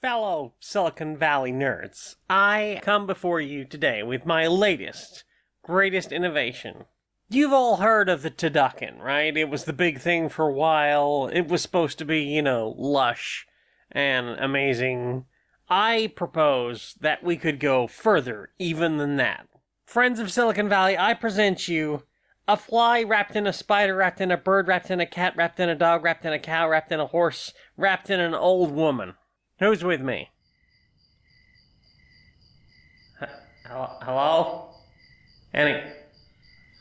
Fellow Silicon Valley nerds, I come before you today with my latest, greatest innovation. You've all heard of the turducken, right? It was the big thing for a while. It was supposed to be, lush and amazing. I propose that we could go further even than that. Friends of Silicon Valley, I present you a fly wrapped in a spider, wrapped in a bird, wrapped in a cat, wrapped in a dog, wrapped in a cow, wrapped in a horse, wrapped in an old woman. Who's with me? Hello? Any?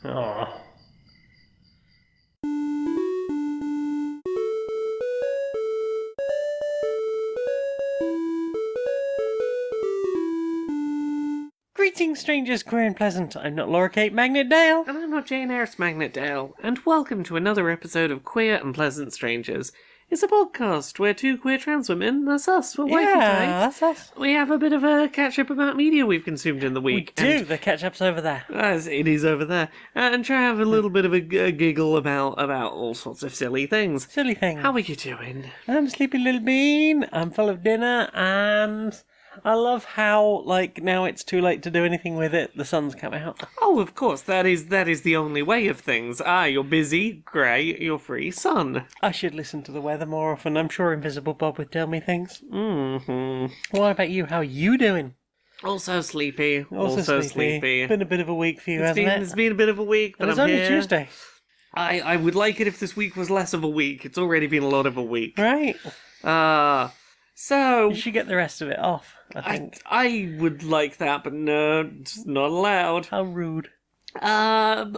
Oh. Greetings, strangers, queer and pleasant. I'm not Laura Kate Magnet Dale. And I'm not Jane Aerith Magnet Dale. And welcome to another episode of Queer and Pleasant Strangers. It's a podcast where two queer trans women, that's us, we're wifey types. That's us. We have a bit of a catch-up about media we've consumed in the week. We do, the catch-up's over there. As it is over there. And try to have a little bit of a giggle about all sorts of silly things. Silly thing. How are you doing? I'm Sleepy Little Bean, I'm full of dinner, and I love how, now it's too late to do anything with it, the sun's come out. Oh, of course, that is the only way of things. You're busy, grey, you're free, sun. I should listen to the weather more often. I'm sure Invisible Bob would tell me things. Mm-hmm. What about you? How are you doing? Also sleepy. Also sleepy. Been a bit of a week for you, hasn't it? It's been a bit of a week, but it's I'm only here. Tuesday. I would like it if this week was less of a week. It's already been a lot of a week. Right. So you should get the rest of it off, I think. I would like that, but no, it's not allowed. How rude.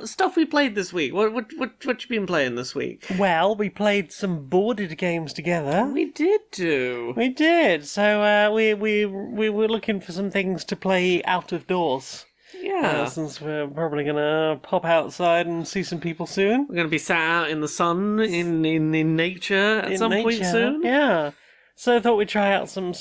Stuff we played this week. What you been playing this week? Well, we played some boarded games together. We did do. We did. So we were looking for some things to play out of doors. Yeah. Since we're probably gonna pop outside and see some people soon. We're gonna be sat out in the sun in nature at some point soon. Yeah. So I thought we'd try out some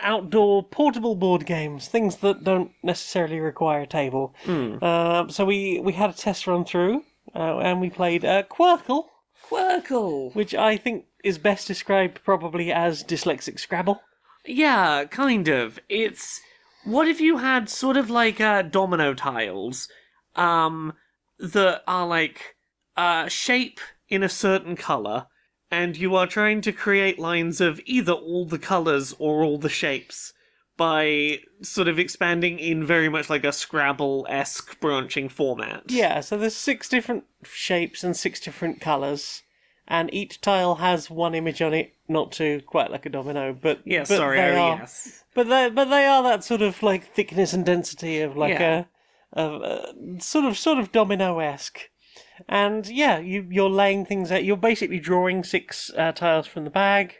outdoor portable board games, things that don't necessarily require a table. So we had a test run through, and we played Quirkle. Quirkle! Which I think is best described probably as dyslexic Scrabble. Yeah, kind of. It's... What if you had sort of like domino tiles that are like shape in a certain colour, and you are trying to create lines of either all the colours or all the shapes by sort of expanding in very much like a Scrabble-esque branching format. Yeah, so there's 6 different shapes and 6 different colours, and each tile has one image on it, not to quite like a domino, but yeah, but sorry, they are, yes. But they are that sort of like thickness and density of like a sort of domino-esque. And yeah, you're laying things out. You're basically drawing 6 tiles from the bag,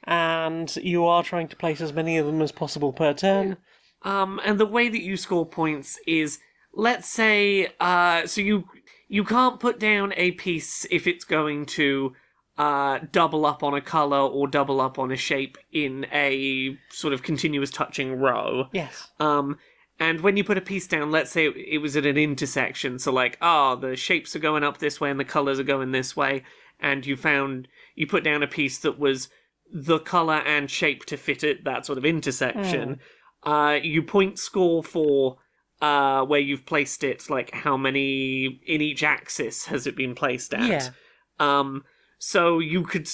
and you are trying to place as many of them as possible per turn. And the way that you score points is, let's say, so you can't put down a piece if it's going to double up on a colour or double up on a shape in a sort of continuous touching row. Yes. And when you put a piece down, let's say it was at an intersection, so like, the shapes are going up this way and the colours are going this way, and you put down a piece that was the colour and shape to fit at that sort of intersection, you point score for where you've placed it, like how many in each axis has it been placed at. Yeah. So you could,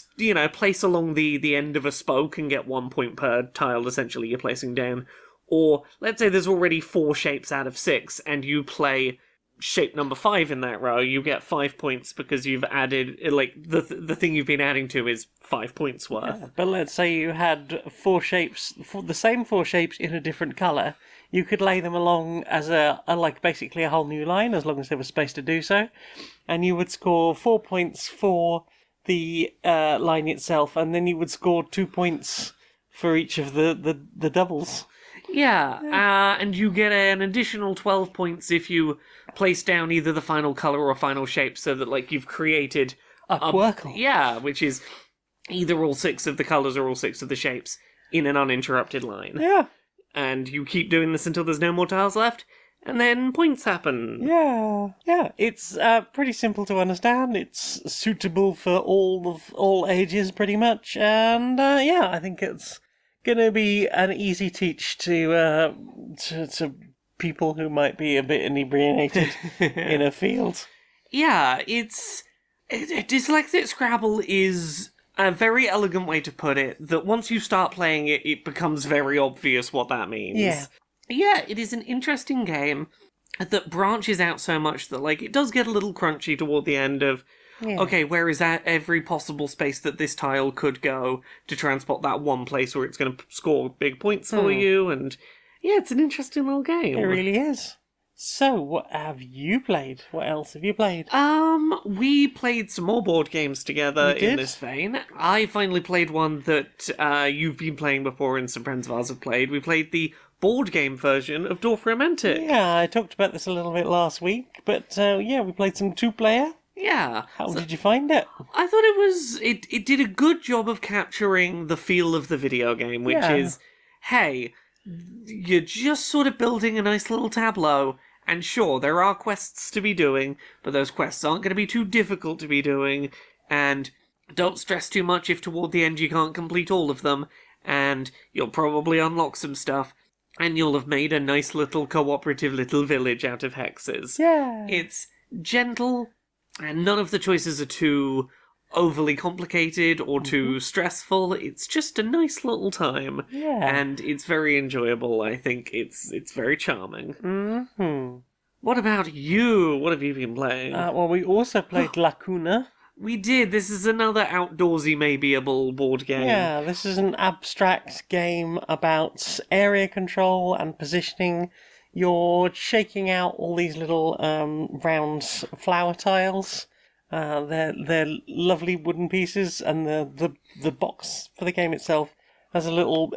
place along the end of a spoke and get 1 point per tile, essentially, you're placing down. Or, let's say there's already 4 shapes out of 6, and you play shape number 5 in that row, you get 5 points because you've added, the thing you've been adding to is 5 points worth. Yeah, but let's say you had 4 shapes, the same 4 shapes in a different colour. You could lay them along as basically a whole new line, as long as there was space to do so. And you would score 4 points for the line itself, and then you would score 2 points for each of the doubles. Yeah, and you get an additional 12 points if you place down either the final colour or final shape, so that, you've created a Quirkle. Yeah, which is either all 6 of the colours or all 6 of the shapes in an uninterrupted line. Yeah. And you keep doing this until there's no more tiles left, and then points happen. Yeah. It's pretty simple to understand. It's suitable for all ages, pretty much. And I think it's gonna be an easy teach to people who might be a bit inebriated in a field. Yeah, Dyslexic Scrabble is a very elegant way to put it, that once you start playing it, it becomes very obvious what that means. Yeah, it is an interesting game that branches out so much that, like, it does get a little crunchy toward the end of, okay, where is that every possible space that this tile could go to transport that one place where it's going to score big points for you, and yeah, it's an interesting little game. It really is. So, what have you played? What else have you played? We played some more board games together We did? in this vein. I finally played one that you've been playing before and some friends of ours have played. We played the board game version of Dorf Romantic. Yeah, I talked about this a little bit last week, but we played some two-player. Yeah. How did you find it? I thought it did a good job of capturing the feel of the video game, which is, hey, you're just sort of building a nice little tableau, and sure, there are quests to be doing, but those quests aren't going to be too difficult to be doing, and don't stress too much if toward the end you can't complete all of them, and you'll probably unlock some stuff, and you'll have made a nice little cooperative little village out of hexes. Yeah. It's gentle, and none of the choices are too overly complicated or too stressful. It's just a nice little time. Yeah. And it's very enjoyable. I think it's very charming. Mm-hmm. What about you? What have you been playing? We also played Lacuna. We did. This is another outdoorsy, maybe-able board game. Yeah, this is an abstract game about area control and positioning. You're shaking out all these little round flower tiles. They're lovely wooden pieces, and the box for the game itself has a little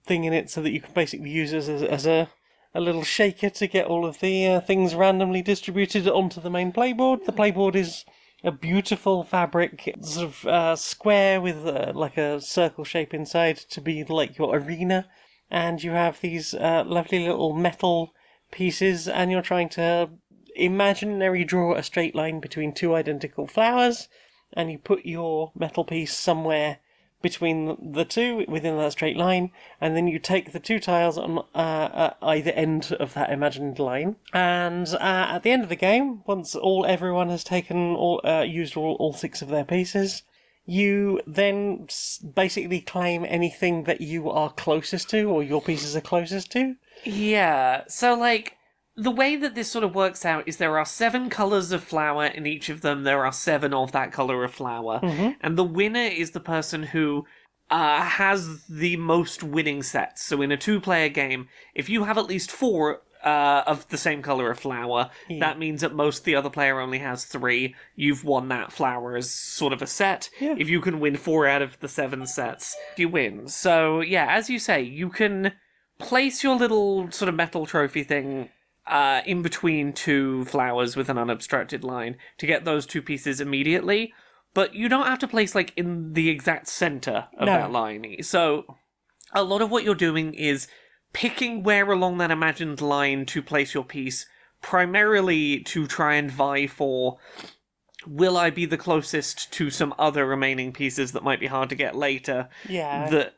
thing in it so that you can basically use it as a little shaker to get all of the things randomly distributed onto the main playboard. The playboard is a beautiful fabric, sort of square with like a circle shape inside to be like your arena, and you have these lovely little metal pieces, and you're trying to imaginary draw a straight line between two identical flowers, and you put your metal piece somewhere between the two within that straight line, and then you take the two tiles on either end of that imagined line, and at the end of the game, once everyone has taken used all six of their pieces, you then basically claim anything that you are closest to, or your pieces are closest to. Yeah, so like, the way that this sort of works out is there are 7 colours of flower in each of them. There are 7 of that colour of flower. Mm-hmm. And the winner is the person who has the most winning sets. So in a 2-player game, if you have at least 4 of the same colour of flower, that means at most the other player only has 3. You've won that flower as sort of a set. Yeah. If you can win 4 out of the 7 sets, you win. So yeah, as you say, you can place your little sort of metal trophy thing in between 2 flowers with an unobstructed line to get those 2 pieces immediately, but you don't have to place, like, in the exact centre of that line. So, a lot of what you're doing is picking where along that imagined line to place your piece, primarily to try and vie for, will I be the closest to some other remaining pieces that might be hard to get later? Yeah.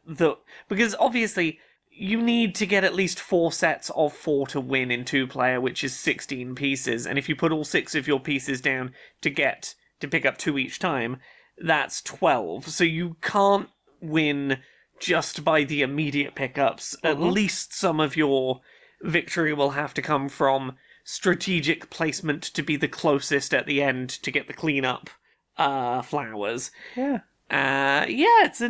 Because, obviously, you need to get at least 4 sets of 4 to win in 2-player, which is 16 pieces. And if you put all 6 of your pieces down to pick up 2 each time, that's 12. So you can't win just by the immediate pickups. At least some of your victory will have to come from strategic placement to be the closest at the end to get the cleanup flowers. Yeah. It's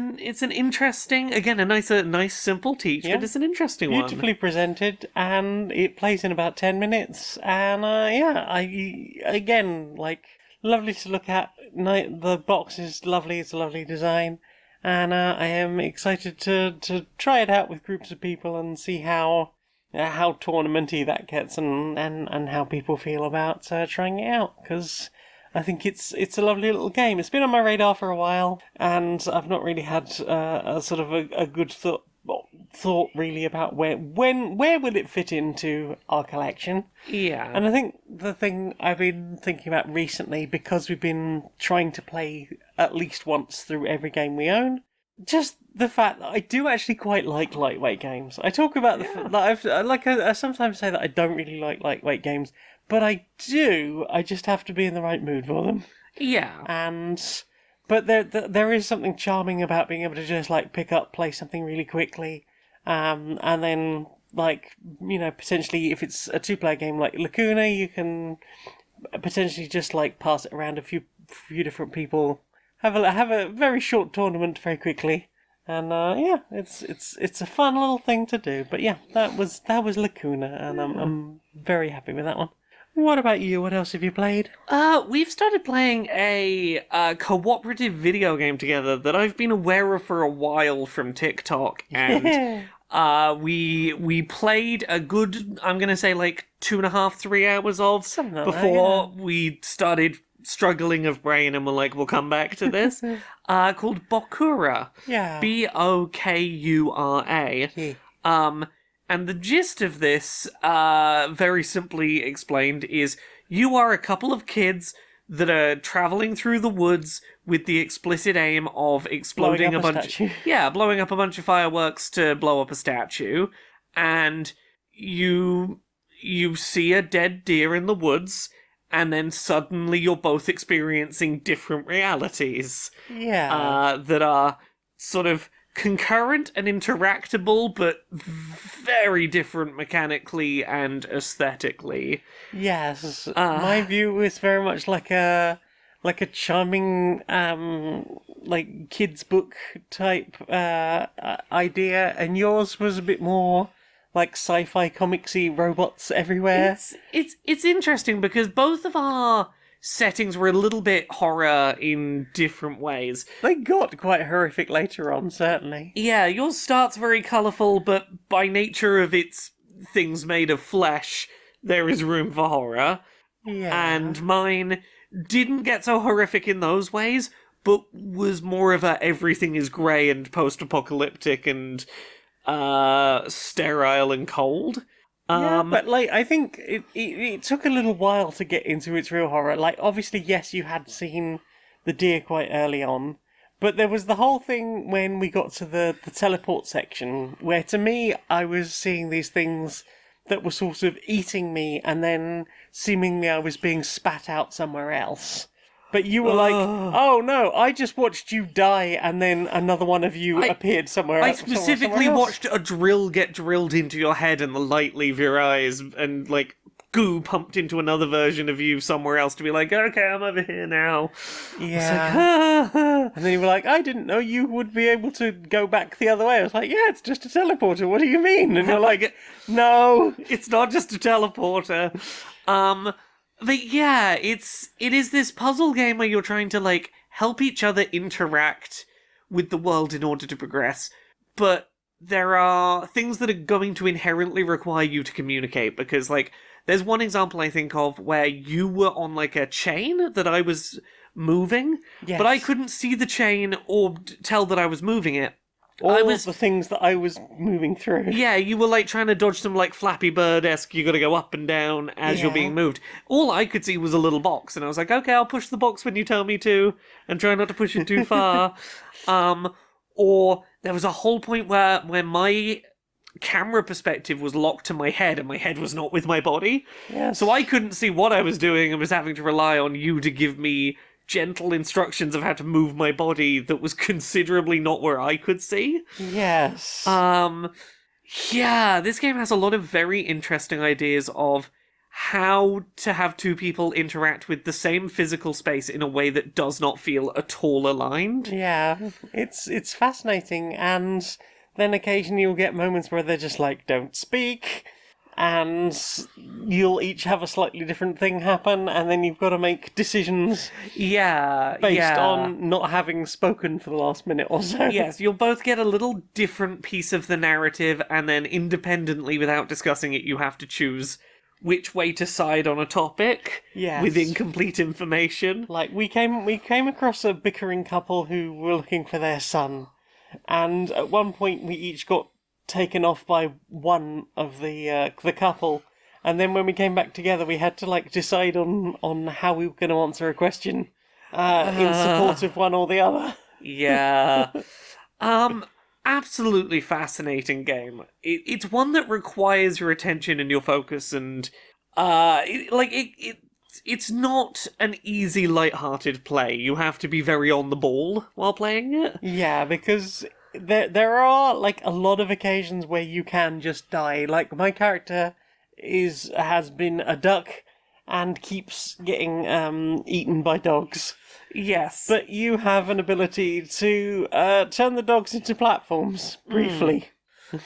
an interesting, again, a nice simple teach, but it's an interesting one. Beautifully presented, and it plays in about 10 minutes, and lovely to look at. The box is lovely, it's a lovely design, and I am excited to try it out with groups of people and see how tournamenty that gets, and how people feel about trying it out, because I think it's a lovely little game. It's been on my radar for a while, and I've not really had a sort of a good thought really about where will it fit into our collection. Yeah. And I think the thing I've been thinking about recently, because we've been trying to play at least once through every game we own, just the fact that I do actually quite like lightweight games. I talk about I sometimes say that I don't really like lightweight games, but I do. I just have to be in the right mood for them. Yeah. But there is something charming about being able to just like pick up, play something really quickly, and then potentially if it's a 2-player game like Lacuna, you can potentially just like pass it around a few different people, have a very short tournament very quickly, and it's a fun little thing to do. But yeah, that was Lacuna, and I'm very happy with that one. What about you? What else have you played? We've started playing a cooperative video game together that I've been aware of for a while from TikTok, and we played a good, I'm gonna say like 2.5, 3 hours of Something like before that, we started struggling of brain, and we're like, we'll come back to this. Called Bokura. Yeah. Bokura. Yeah. And the gist of this, very simply explained, is you are a couple of kids that are traveling through the woods with the explicit aim of exploding Blowing up a statue. blowing up a bunch of fireworks to blow up a statue, and you see a dead deer in the woods, and then suddenly you're both experiencing different realities. Yeah. That are sort of concurrent and interactable, but very different mechanically and aesthetically. Yes. My view is very much like a charming like kids book type idea, and yours was a bit more like sci-fi comicsy robots everywhere. It's interesting because both of our settings were a little bit horror in different ways. They got quite horrific later on, certainly. Yeah, yours starts very colourful, but by nature of its things made of flesh, there is room for horror. Yeah. And mine didn't get so horrific in those ways, but was more of a everything is grey and post-apocalyptic and sterile and cold. Yeah, but like I think it took a little while to get into its real horror. Like obviously, yes, you had seen the deer quite early on, but there was the whole thing when we got to the teleport section, where to me I was seeing these things that were sort of eating me, and then seemingly I was being spat out somewhere else. But you were like, oh no, I just watched you die, and then another one of you appeared somewhere else. I specifically watched a drill get drilled into your head and the light leave your eyes, and like goo pumped into another version of you somewhere else to be like, okay, I'm over here now. Yeah. And then you were like, I didn't know you would be able to go back the other way. I was like, yeah, it's just a teleporter. What do you mean? And you're like, no, it's not just a teleporter. But yeah, it is this puzzle game where you're trying to like help each other interact with the world in order to progress, but there are things that are going to inherently require you to communicate, because like there's one example I think of where you were on like a chain that I was moving, yes, but I couldn't see the chain or tell that I was moving it. All the things that I was moving through. Yeah, you were like trying to dodge some like Flappy Bird-esque, you gotta go up and down as you're being moved. All I could see was a little box, and I was like, okay, I'll push the box when you tell me to, and try not to push it too far. Or there was a whole point where my camera perspective was locked to my head, and my head was not with my body. Yes. So I couldn't see what I was doing, and was having to rely on you to give me gentle instructions of how to move my body that was considerably not where I could see. Yes. Yeah, this game has a lot of very interesting ideas of how to have two people interact with the same physical space in a way that does not feel at all aligned. Yeah, it's fascinating, and then occasionally you'll get moments where they're just like, don't speak, and you'll each have a slightly different thing happen, and then you've got to make decisions based on not having spoken for the last minute or so. Yes, you'll both get a little different piece of the narrative, and then independently, without discussing it, you have to choose which way to side on a topic with incomplete information. Like, we came across a bickering couple who were looking for their son, and at one point we each got taken off by one of the couple. And then when we came back together, we had to like decide on how we were going to answer a question in support of one or the other. Yeah. Absolutely fascinating game. It's one that requires your attention and your focus, and it's not an easy, light-hearted play. You have to be very on the ball while playing it. Yeah, because there are like a lot of occasions where you can just die. Like my character has been a duck and keeps getting eaten by dogs. Yes. But you have an ability to turn the dogs into platforms, briefly.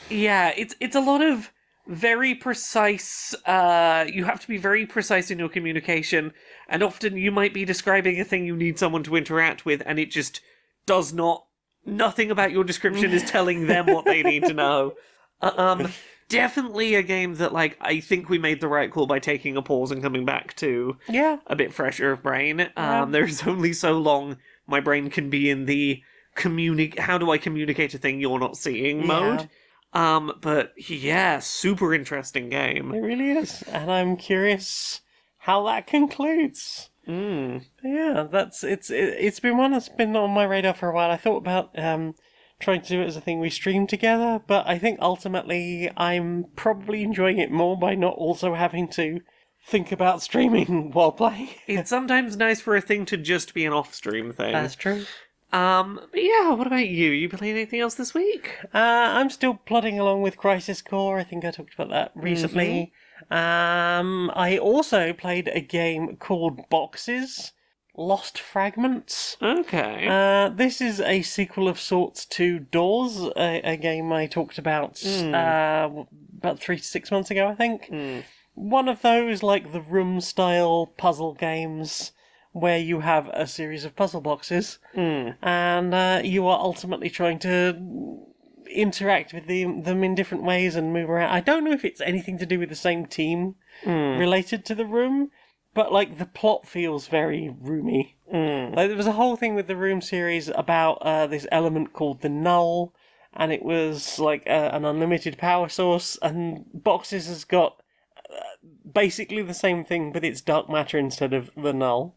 Yeah, it's a lot of very precise, you have to be very precise in your communication, and often you might be describing a thing you need someone to interact with, and it just does not, nothing about your description is telling them what they need to know. Definitely a game that, like, I think we made the right call by taking a pause and coming back to a bit fresher of brain. There's only so long my brain can be in the how do I communicate a thing you're not seeing mode. But yeah, super interesting game. It really is. And I'm curious how that concludes. Yeah, it's been one that's been on my radar for a while. I thought about trying to do it as a thing we stream together, but I think ultimately I'm probably enjoying it more by not also having to think about streaming while playing. It's sometimes nice for a thing to just be an off-stream thing. That's true. But yeah, what about you? You playing anything else this week? I'm still plodding along with Crisis Core. I think I talked about that recently. I also played a game called Boxes. Lost Fragments. Okay. This is a sequel of sorts to Doors, a game I talked about about 3 to 6 months ago, I think. One of those, like, the room-style puzzle games where you have a series of puzzle boxes, and you are ultimately trying to interact with them in different ways and move around. I don't know if it's anything to do with the same team related to the room, but, like, the plot feels very roomy. Like, there was a whole thing with the Room series about this element called the Null, and it was, like, an unlimited power source, and Boxes has got basically the same thing, but it's dark matter instead of the Null.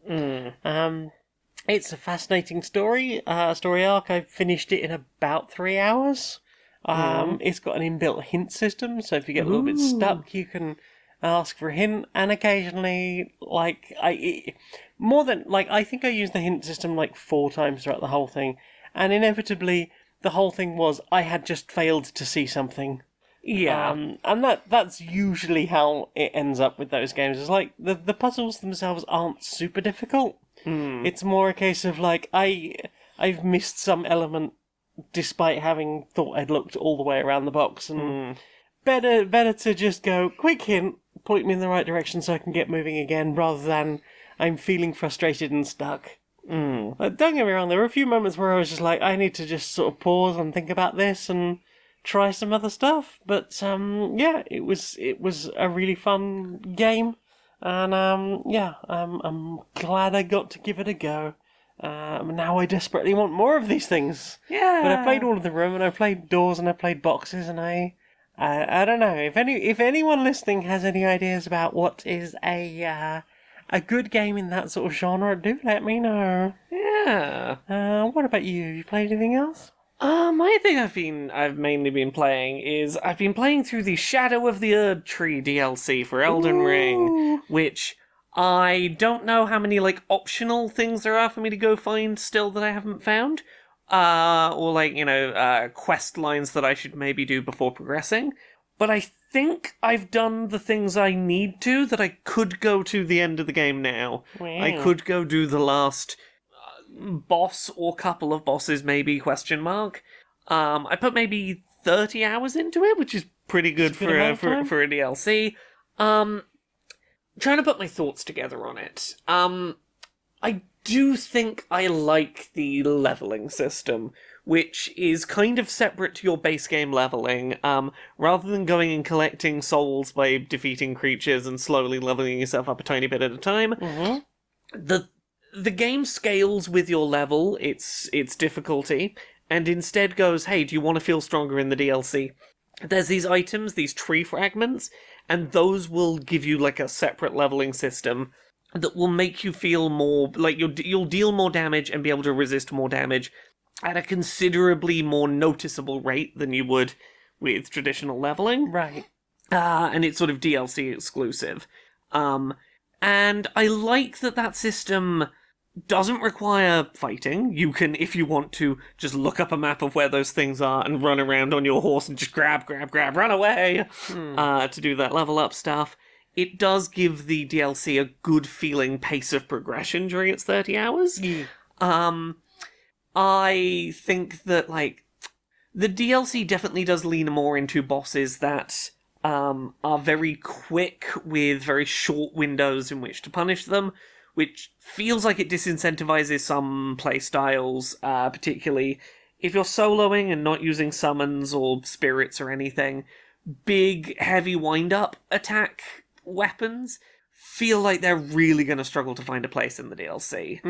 It's a fascinating story arc. I finished it in about 3 hours. It's got an inbuilt hint system, so if you get a little bit stuck, you can ask for a hint, and occasionally, like, I think I used the hint system like 4 times throughout the whole thing, and inevitably the whole thing was I had just failed to see something. Yeah. And that's usually how it ends up with those games. It's like the puzzles themselves aren't super difficult. It's more a case of like I've missed some element despite having thought I'd looked all the way around the box, and better to just go quick hint, point me in the right direction so I can get moving again, rather than I'm feeling frustrated and stuck. Don't get me wrong, there were a few moments where I was just like, I need to just sort of pause and think about this and try some other stuff. But yeah, it was a really fun game, and I'm glad I got to give it a go. Now I desperately want more of these things. Yeah. But I played all of the Room, and I played Doors, and I played Boxes, and I don't know if anyone listening has any ideas about what is a good game in that sort of genre. Do let me know. Yeah. What about you? You played anything else? My thing I've mainly been playing is I've been playing through the Shadow of the Erdtree DLC for Elden Ring, which I don't know how many like optional things there are for me to go find still that I haven't found. Or like, quest lines that I should maybe do before progressing. But I think I've done the things I need to, that I could go to the end of the game now. Wow. I could go do the last boss or couple of bosses, maybe, question mark. I put maybe 30 hours into it, which is pretty good for a DLC. Trying to put my thoughts together on it. I do think I like the leveling system, which is kind of separate to your base game leveling. Rather than going and collecting souls by defeating creatures and slowly leveling yourself up a tiny bit at a time, the game scales with your level, its difficulty, and instead goes, hey, do you want to feel stronger in the DLC? there's these items, these tree fragments, and those will give you like a separate leveling system that will make you feel more like you'll deal more damage and be able to resist more damage at a considerably more noticeable rate than you would with traditional leveling. Right. And it's sort of DLC exclusive. And I like that system doesn't require fighting. You can, if you want to, just look up a map of where those things are and run around on your horse and just grab, run away to do that level up stuff. It does give the DLC a good feeling pace of progression during its 30 hours. Yeah. I think that, like, the DLC definitely does lean more into bosses that are very quick with very short windows in which to punish them, which feels like it disincentivizes some playstyles, particularly if you're soloing and not using summons or spirits or anything. Big, heavy wind-up attack weapons feel like they're really going to struggle to find a place in the DLC.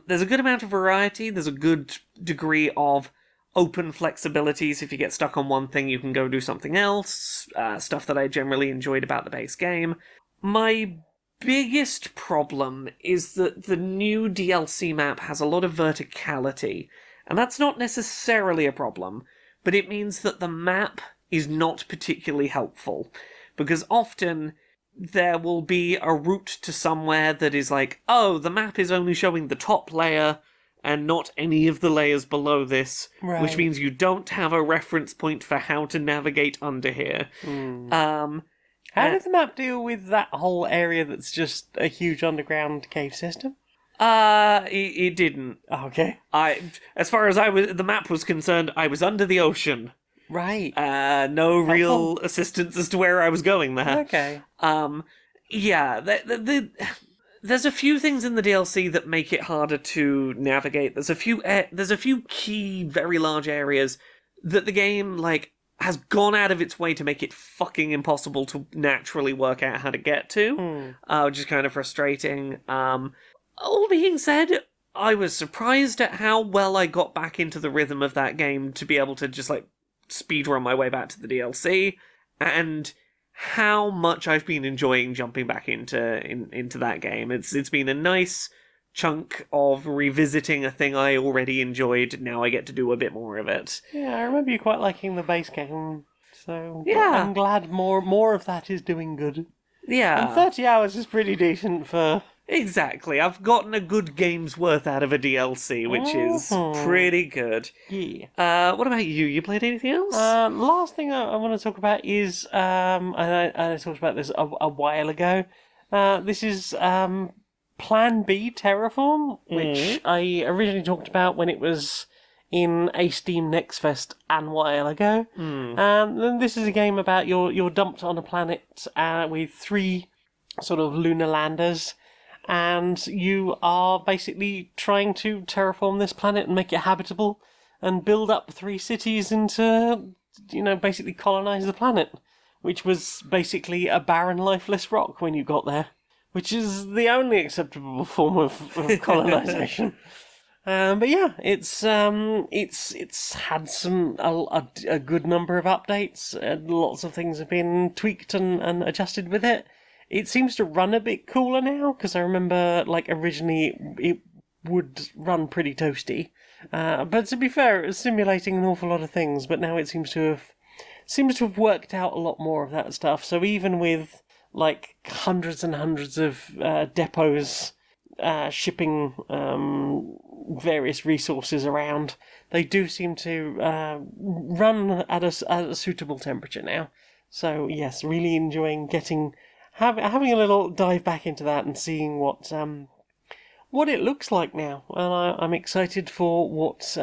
There's a good amount of variety, there's a good degree of open flexibilities. If you get stuck on one thing, you can go do something else, stuff that I generally enjoyed about the base game. My biggest problem is that the new DLC map has a lot of verticality, and that's not necessarily a problem, but it means that the map is not particularly helpful, because often there will be a route to somewhere that is like, oh, the map is only showing the top layer and not any of the layers below this, Right. which means you don't have a reference point for how to navigate under here. How did the map deal with that whole area that's just a huge underground cave system? It didn't. Okay. As far as the map was concerned, I was under the ocean. Right. No real assistance as to where I was going there. Okay. Yeah, there's a few things in the DLC that make it harder to navigate. There's a few key, very large areas that the game, like, has gone out of its way to make it fucking impossible to naturally work out how to get to, which is kind of frustrating. All being said, I was surprised at how well I got back into the rhythm of that game to be able to just, like, speedrun my way back to the DLC, and how much I've been enjoying jumping back into that game. It's been a nice chunk of revisiting a thing I already enjoyed. Now I get to do a bit more of it. Yeah, I remember you quite liking the base game, so Yeah. I'm glad more of that is doing good. Yeah, And 30 hours is pretty decent for... exactly. I've gotten a good game's worth out of a DLC, which is pretty good. Yeah. What about you? You played anything else? Last thing I want to talk about is, I talked about this a while ago. This is Plan B Terraform, which I originally talked about when it was in a Steam Next Fest a while ago. And this is a game about you're dumped on a planet with 3 sort of lunar landers, and you are basically trying to terraform this planet and make it habitable and build up 3 cities into, basically colonize the planet, which was basically a barren, lifeless rock when you got there, which is the only acceptable form of colonization. But yeah, it's had a good number of updates. Lots of things have been tweaked and adjusted with it. It seems to run a bit cooler now, because I remember, like, originally it would run pretty toasty. But to be fair, it was simulating an awful lot of things, but now it seems to have worked out a lot more of that stuff. So even with, like, hundreds and hundreds of depots shipping various resources around, they do seem to run at a suitable temperature now. So yes, really enjoying having a little dive back into that and seeing what it looks like now, and I'm excited for what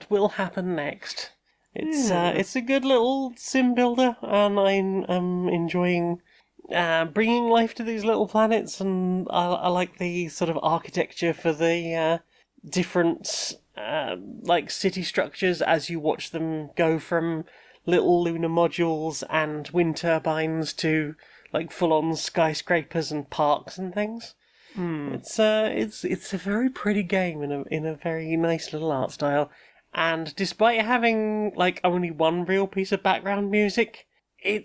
will happen next. It's a good little sim builder, and I'm enjoying bringing life to these little planets, and I like the sort of architecture for the different like city structures as you watch them go from little lunar modules and wind turbines to, like, full-on skyscrapers and parks and things. It's a very pretty game in a very nice little art style, And despite having, like, only one real piece of background music, I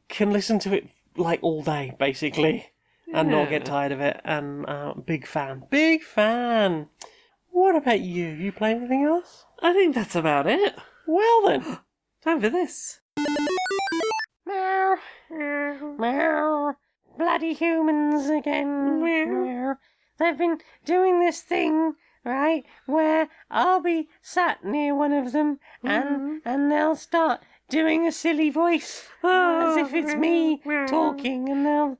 can listen to it, like, all day, basically, and not get tired of it, and big fan. Big fan! What about you? You play anything else? I think that's about it. Well then! Time for this. Meow, meow, meow. Bloody humans again. Meow. They've been doing this thing, right, where I'll be sat near one of them, and they'll start doing a silly voice, as if it's me talking, and they'll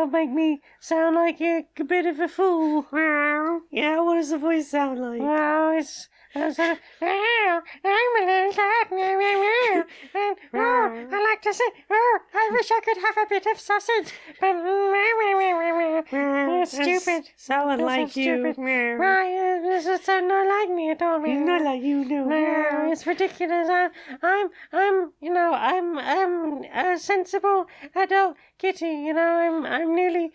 make me sound like a bit of a fool. Yeah, what does the voice sound like? Well, it's sort of, I'm a little cat, and I like to say, I wish I could have a bit of sausage, but it's stupid. Sound like you. Right, this is not like me at all. Not like you, no. It's ridiculous. I'm a sensible adult kitty. I'm nearly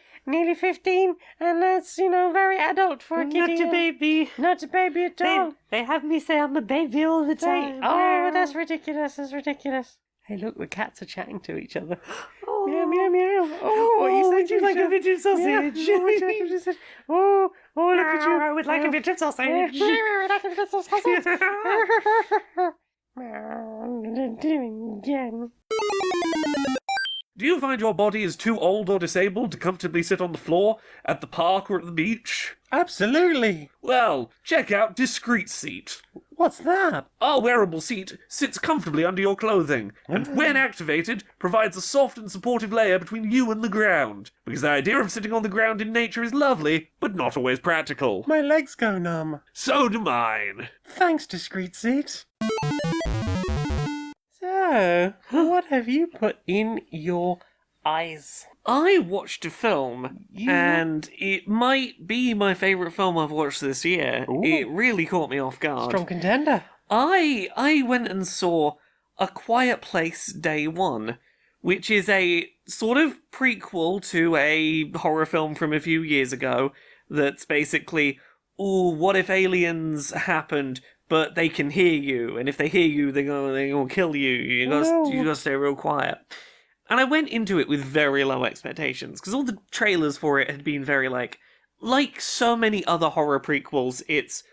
15, and that's very adult for a kitty. Not a baby. Not a baby at all. They have me say I'm a baby all the time. Oh, that's ridiculous. That's ridiculous. Hey, look, the cats are chatting to each other. Oh. Meow, meow, meow. Oh, what you said, you'd like a bit of sausage. Yeah. Oh, look at you. I would like a bit of sausage. I would like a bit of sausage. Doing again. Do you find your body is too old or disabled to comfortably sit on the floor, at the park or at the beach? Absolutely. Well, check out Discreet Seat. What's that? Our wearable seat sits comfortably under your clothing, and when activated, provides a soft and supportive layer between you and the ground. Because the idea of sitting on the ground in nature is lovely, but not always practical. My legs go numb. So do mine. Thanks, Discreet Seat. So, what have you put in your eyes? I watched a film, and it might be my favourite film I've watched this year. Ooh. It really caught me off guard. Strong contender. I went and saw A Quiet Place Day One, which is a sort of prequel to a horror film from a few years ago that's basically, what if aliens happened, but they can hear you, and if they hear you, they're gonna kill you. You gotta stay real quiet. And I went into it with very low expectations, because all the trailers for it had been very like so many other horror prequels, it's,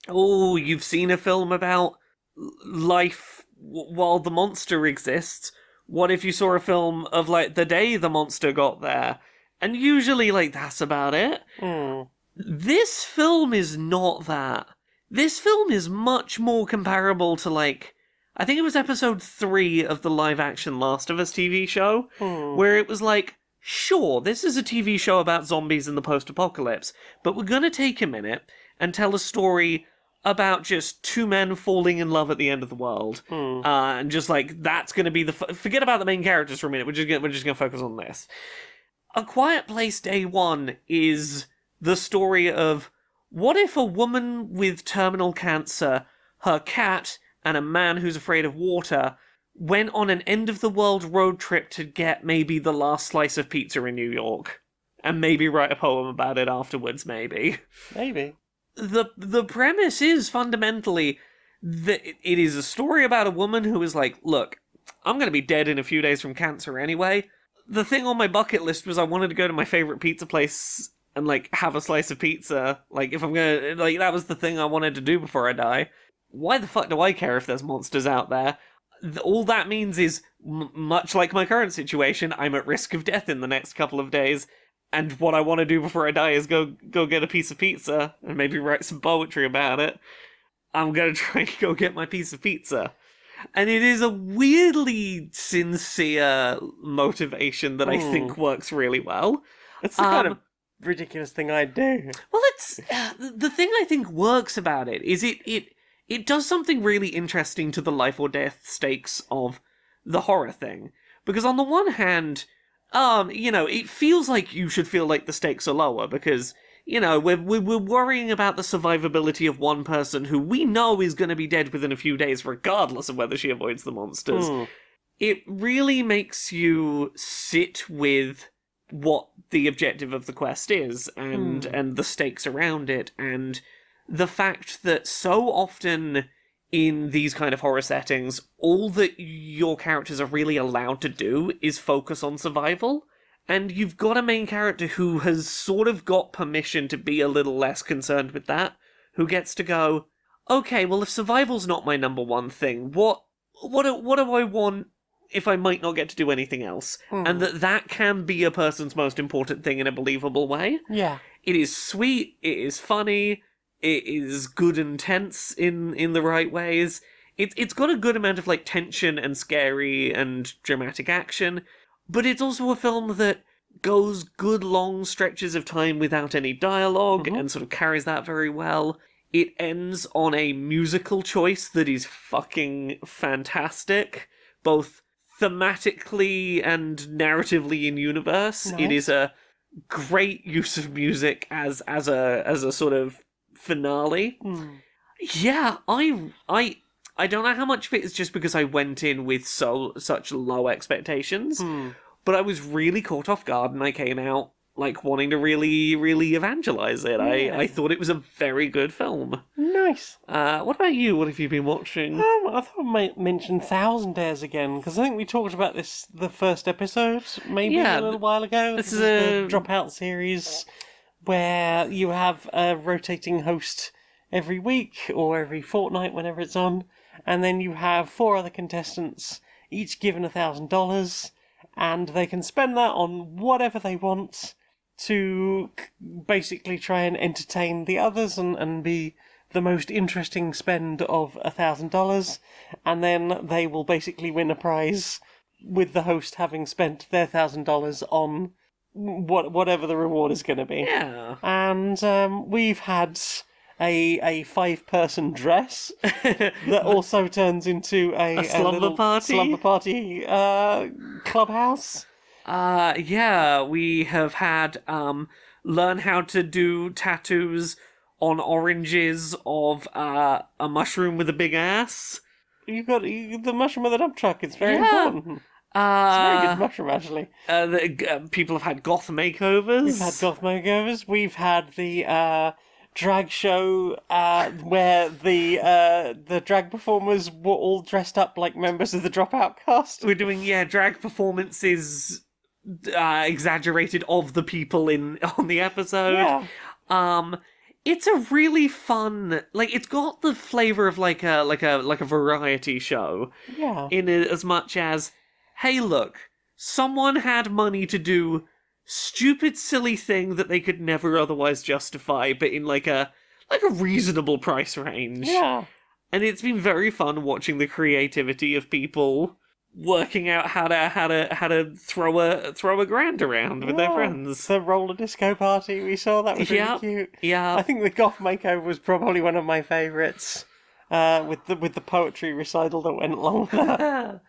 you've seen a film about life while the monster exists. What if you saw a film of, like, the day the monster got there? And usually, like, that's about it. This film is not that. This film is much more comparable to, like, I think it was episode 3 of the live-action Last of Us TV show, where it was like, sure, this is a TV show about zombies in the post-apocalypse, but we're gonna take a minute and tell a story about just two men falling in love at the end of the world. And just, like, that's gonna be forget about the main characters for a minute, we're just gonna focus on this. A Quiet Place Day One is the story of, what if a woman with terminal cancer, her cat, and a man who's afraid of water went on an end-of-the-world road trip to get maybe the last slice of pizza in New York, and maybe write a poem about it afterwards, maybe. Maybe. The premise is fundamentally that it is a story about a woman who is like, look, I'm going to be dead in a few days from cancer anyway. The thing on my bucket list was I wanted to go to my favourite pizza place and, like, have a slice of pizza. Like, if I'm gonna, like, that was the thing I wanted to do before I die. Why the fuck do I care if there's monsters out there? All that means is, much like my current situation, I'm at risk of death in the next couple of days, and what I want to do before I die is go get a piece of pizza, and maybe write some poetry about it. I'm gonna try and go get my piece of pizza. And it is a weirdly sincere motivation that I think works really well. It's the kind of ridiculous thing I do. Well, it's the thing I think works about it is it does something really interesting to the life or death stakes of the horror thing. Because on the one hand, it feels like you should feel like the stakes are lower because, we're worrying about the survivability of one person who we know is going to be dead within a few days regardless of whether she avoids the monsters. It really makes you sit with what the objective of the quest is and the stakes around it and the fact that so often in these kind of horror settings, all that your characters are really allowed to do is focus on survival. And you've got a main character who has sort of got permission to be a little less concerned with that, who gets to go, okay, well, if survival's not my number one thing, what do I want if I might not get to do anything else? And that can be a person's most important thing in a believable way. Yeah. It is sweet, it is funny, it is good and tense in the right ways. It's got a good amount of like tension and scary and dramatic action, but it's also a film that goes good long stretches of time without any dialogue and sort of carries that very well. It ends on a musical choice that is fucking fantastic, both thematically and narratively in universe. Nice. It is a great use of music as a sort of finale. Yeah, I don't know how much of it is just because I went in with such low expectations, but I was really caught off guard and I came out like wanting to really, really evangelize it. I thought it was a very good film. Nice. What about you? What have you been watching? I thought I might mention Thousand Dares again, because I think we talked about this the first episode, maybe a little while ago. This is the Dropout series, where you have a rotating host every week, or every fortnight, whenever it's on, and then you have 4 other contestants, each given $1,000, and they can spend that on whatever they want to basically try and entertain the others and be the most interesting spend of $1,000, and then they will basically win a prize with the host having spent their $1,000 on whatever the reward is going to be. Yeah. And we've had a 5-person dress that also turns into a slumber party clubhouse. Yeah, we have had learn how to do tattoos on oranges of a mushroom with a big ass. You've got the mushroom with a dump truck. It's very important. It's a very good mushroom, actually. People have had goth makeovers. We've had goth makeovers. We've had the drag show where the drag performers were all dressed up like members of the Dropout cast. We're doing drag performances exaggerated of the people on the episode. Yeah. It's a really fun, like, it's got the flavor of like a variety show. Yeah. In it, as much as, hey, look, someone had money to do stupid, silly thing that they could never otherwise justify, but in like a reasonable price range. Yeah. And it's been very fun watching the creativity of people working out how to throw a grand around with their friends. The roller disco party we saw, that was really cute. Yeah. I think the goth makeover was probably one of my favourites. With the poetry recital that went along with that.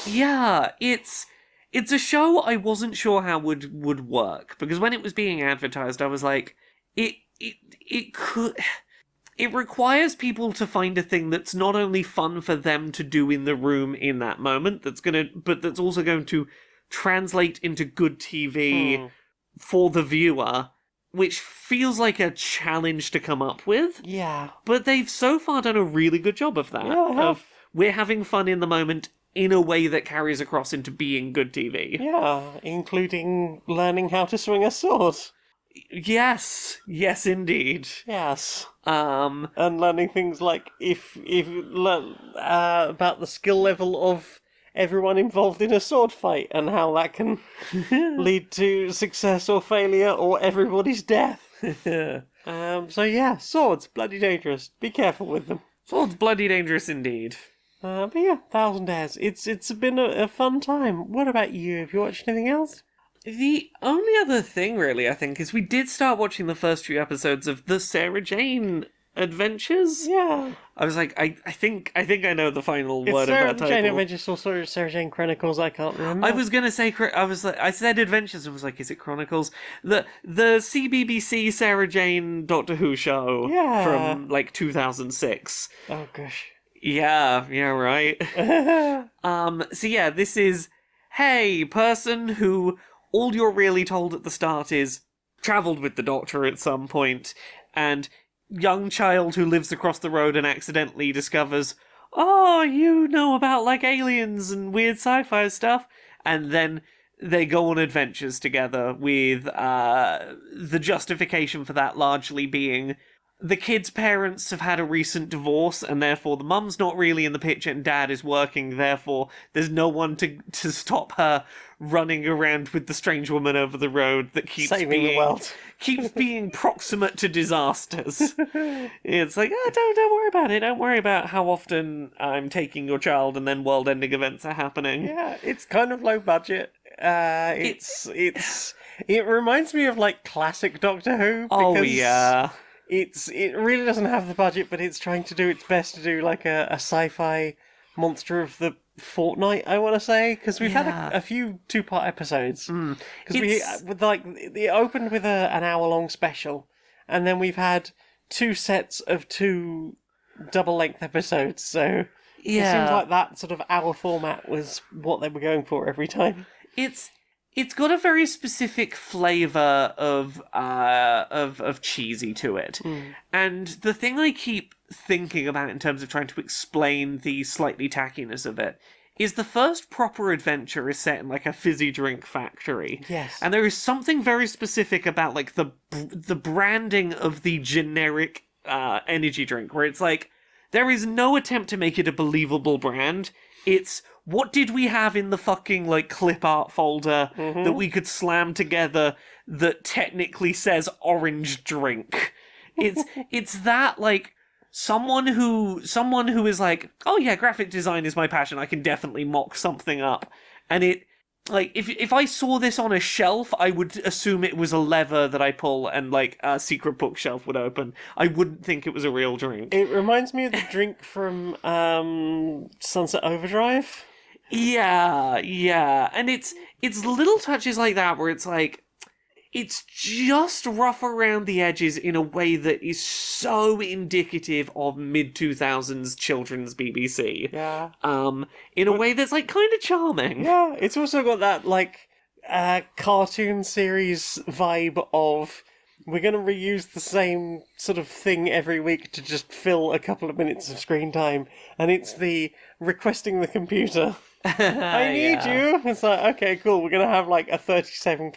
Yeah, it's a show I wasn't sure how would work, because when it was being advertised I was like, it requires people to find a thing that's not only fun for them to do in the room in that moment, but that's also going to translate into good TV for the viewer, which feels like a challenge to come up with. Yeah. But they've so far done a really good job of that. Yeah, we're having fun in the moment in a way that carries across into being good TV. Yeah, including learning how to swing a sword. Yes indeed. Yes. And learning things like about the skill level of everyone involved in a sword fight and how that can lead to success or failure or everybody's death. So yeah, swords, bloody dangerous. Be careful with them. Swords, bloody dangerous indeed. But yeah, Thousand Dares. It's been a fun time. What about you? Have you watched anything else? The only other thing, really, I think, is we did start watching the first few episodes of the Sarah Jane Adventures. Yeah. I was like, I think I know the final word of Sarah that title. Jane Adventures or Sarah Jane Chronicles, I can't remember. I was gonna say, I said Adventures and was like, is it Chronicles? The CBBC Sarah Jane Doctor Who show from like 2006. Oh gosh. Yeah, right. So yeah, this is, hey, person who all you're really told at the start is travelled with the Doctor at some point, and young child who lives across the road and accidentally discovers, oh, you know about, like, aliens and weird sci-fi stuff, and then they go on adventures together with the justification for that largely being the kid's parents have had a recent divorce, and therefore the mum's not really in the picture and dad is working, therefore there's no one to stop her running around with the strange woman over the road that keeps Saving the world. keeps being proximate to disasters. It's like, oh, don't worry about it. Don't worry about how often I'm taking your child and then world-ending events are happening. Yeah, it's kind of low budget. It reminds me of like classic Doctor Who. Oh yeah. It really doesn't have the budget, but it's trying to do its best to do like a sci-fi monster of the fortnight, I want to say, because we've had a few 2-part episodes. Because it opened with an hour-long special, and then we've had 2 sets of 2 double-length episodes. So it seems like that sort of hour format was what they were going for every time. It's got a very specific flavour of cheesy to it. And the thing I keep thinking about in terms of trying to explain the slightly tackiness of it is the first proper adventure is set in like a fizzy drink factory. Yes. And there is something very specific about like the branding of the generic energy drink where it's like there is no attempt to make it a believable brand. It's what did we have in the fucking, like, clip art folder that we could slam together that technically says orange drink? It's that, like, someone who is like, oh yeah, graphic design is my passion, I can definitely mock something up. And it, like, if I saw this on a shelf, I would assume it was a lever that I pull and, like, a secret bookshelf would open. I wouldn't think it was a real drink. It reminds me of the drink from Sunset Overdrive. Yeah. And it's little touches like that where it's like, it's just rough around the edges in a way that is so indicative of mid-2000s children's BBC. Yeah. In a way that's, like, kind of charming. Yeah, it's also got that, like, cartoon series vibe of we're going to reuse the same sort of thing every week to just fill a couple of minutes of screen time. And it's the requesting the computer. I need you. It's like, okay, cool. We're going to have like a 30-second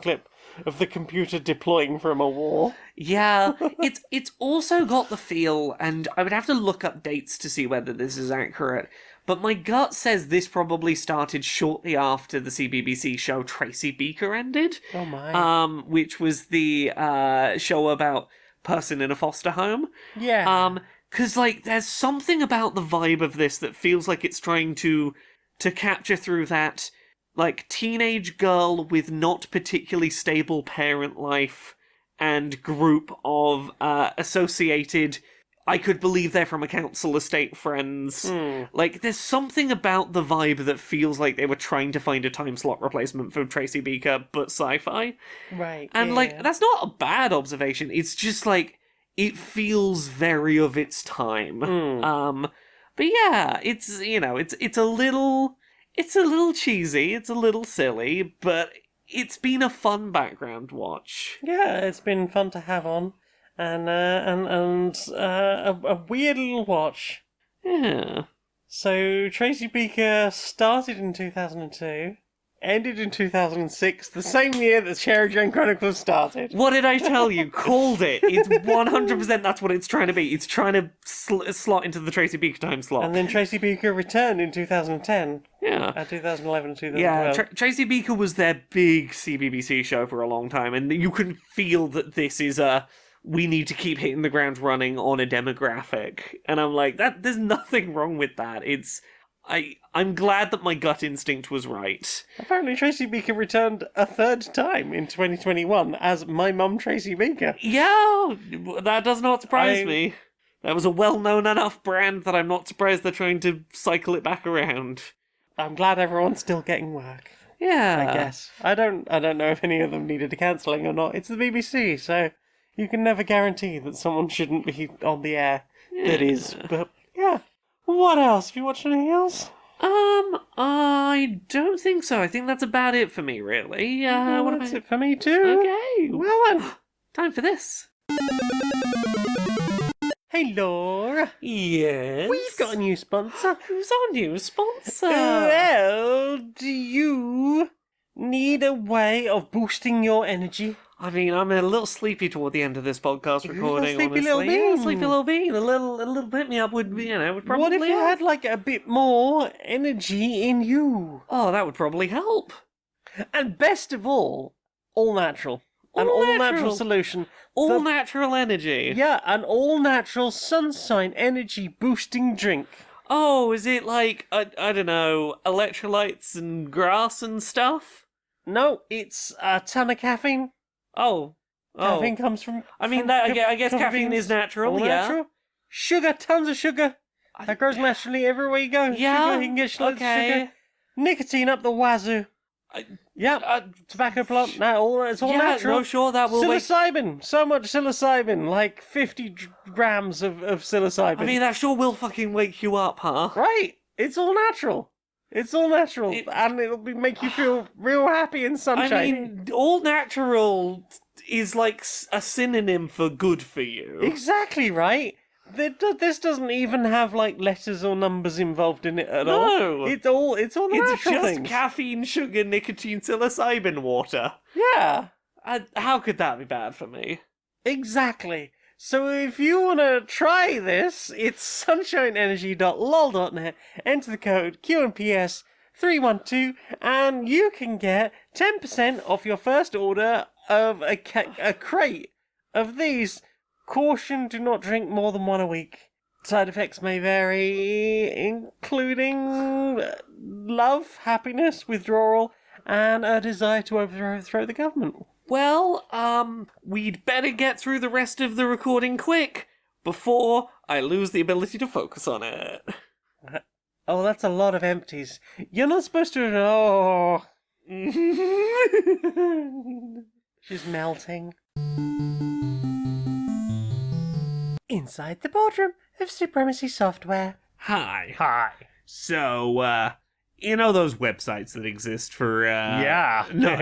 clip of the computer deploying from a war. Yeah, it's also got the feel, and I would have to look up dates to see whether this is accurate, but my gut says this probably started shortly after the CBBC show Tracy Beaker ended. Oh my. Which was the show about person in a foster home. Yeah. Because, like, there's something about the vibe of this that feels like it's trying to capture through that, like, teenage girl with not particularly stable parent life and group of associated, I could believe they're from a council estate friends. Like, there's something about the vibe that feels like they were trying to find a time slot replacement for Tracy Beaker, but sci-fi. Right. And, like, that's not a bad observation. It's just, like, it feels very of its time. But yeah, it's, you know, it's a little cheesy, it's a little silly, but it's been a fun background watch. Yeah, it's been fun to have on, and a weird little watch. Yeah. So Tracy Beaker started in 2002, ended in 2006, the same year that Cherry Jane Chronicles started. What did I tell you? Called it. It's 100% that's what it's trying to be. It's trying to slot into the Tracy Beaker time slot. And then Tracy Beaker returned in 2010. Yeah. 2011 and 2012. Yeah, Tracy Beaker was their big CBBC show for a long time, and you can feel that this is we need to keep hitting the ground running on a demographic. And I'm like, there's nothing wrong with that. I'm glad that my gut instinct was right. Apparently Tracy Beaker returned a third time in 2021 as My Mum Tracy Beaker. Yeah, that does not surprise me. That was a well-known enough brand that I'm not surprised they're trying to cycle it back around. I'm glad everyone's still getting work. Yeah. I guess. I don't know if any of them needed a cancelling or not. It's the BBC, so you can never guarantee that someone shouldn't be on the air that is. But yeah. What else? Have you watched anything else? I don't think so. I think that's about it for me, really. That's it for me too. Okay. Well then. Time for this. Hey, Laura. Yes? We've got a new sponsor. Who's our new sponsor? Well, do you need a way of boosting your energy? I mean, I'm a little sleepy toward the end of this podcast recording, sleepy honestly. little Yeah, bean. sleepy little bean. A little bit me up would, would probably What if you help. had, like, a bit more energy in you? Oh, that would probably help. And best of all natural. An All all-natural natural. solution. All The- natural energy. Yeah, an all-natural sunshine energy boosting drink. Oh, is it like, I don't know, electrolytes and grass and stuff? No, it's a ton of caffeine. Oh. Caffeine comes from... I mean, from that, ca- I guess coffee caffeine beans. is natural, All yeah. natural. Sugar, tons of sugar. That grows naturally everywhere you go. Yeah, Sugar, you can get okay. sugar. Nicotine up the wazoo. Yeah, tobacco plant. No, it's all yeah, natural. no, sure, that will make... Psilocybin. So much psilocybin. Like 50 grams of psilocybin. I mean, that sure will fucking wake you up, huh? right. It's all natural. It's all natural. And it'll make you feel real happy in sunshine. I mean, all natural is like a synonym for good for you. Exactly, right? This doesn't even have, like, letters or numbers involved in it at all. No. It's all It's natural just things. caffeine, sugar, nicotine, psilocybin water. Yeah. How could that be bad for me? Exactly. So if you want to try this, it's sunshineenergy.lol.net, enter the code Q&PS 312, and you can get 10% off your first order of a crate of these. Caution, do not drink more than one a week. Side effects may vary, including love, happiness, withdrawal, and a desire to overthrow the government. Well, we'd better get through the rest of the recording quick before I lose the ability to focus on it. Oh, that's a lot of empties. You're not supposed to... Oh. She's melting. Inside the boardroom of Supremacy Software. Hi. So, you know those websites that exist for, Yeah. No.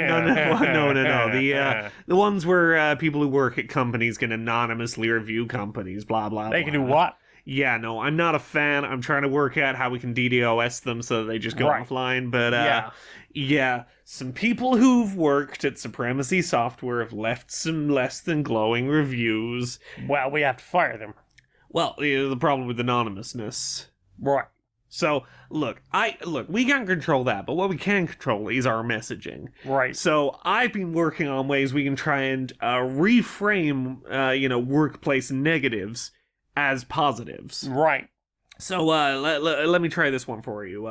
The ones where people who work at companies can anonymously review companies, blah, blah, They blah. can do what? Yeah, no, I'm not a fan. I'm trying to work out how we can DDoS them so that they just go Right. offline. But, Yeah. some people who've worked at Supremacy Software have left some less than glowing reviews. Well, we have to fire them. Well, the problem with anonymousness. Right. So, look, we can't control that, but what we can control is our messaging. Right. So, I've been working on ways we can try and reframe, workplace negatives as positives. Right. So, let me try this one for you.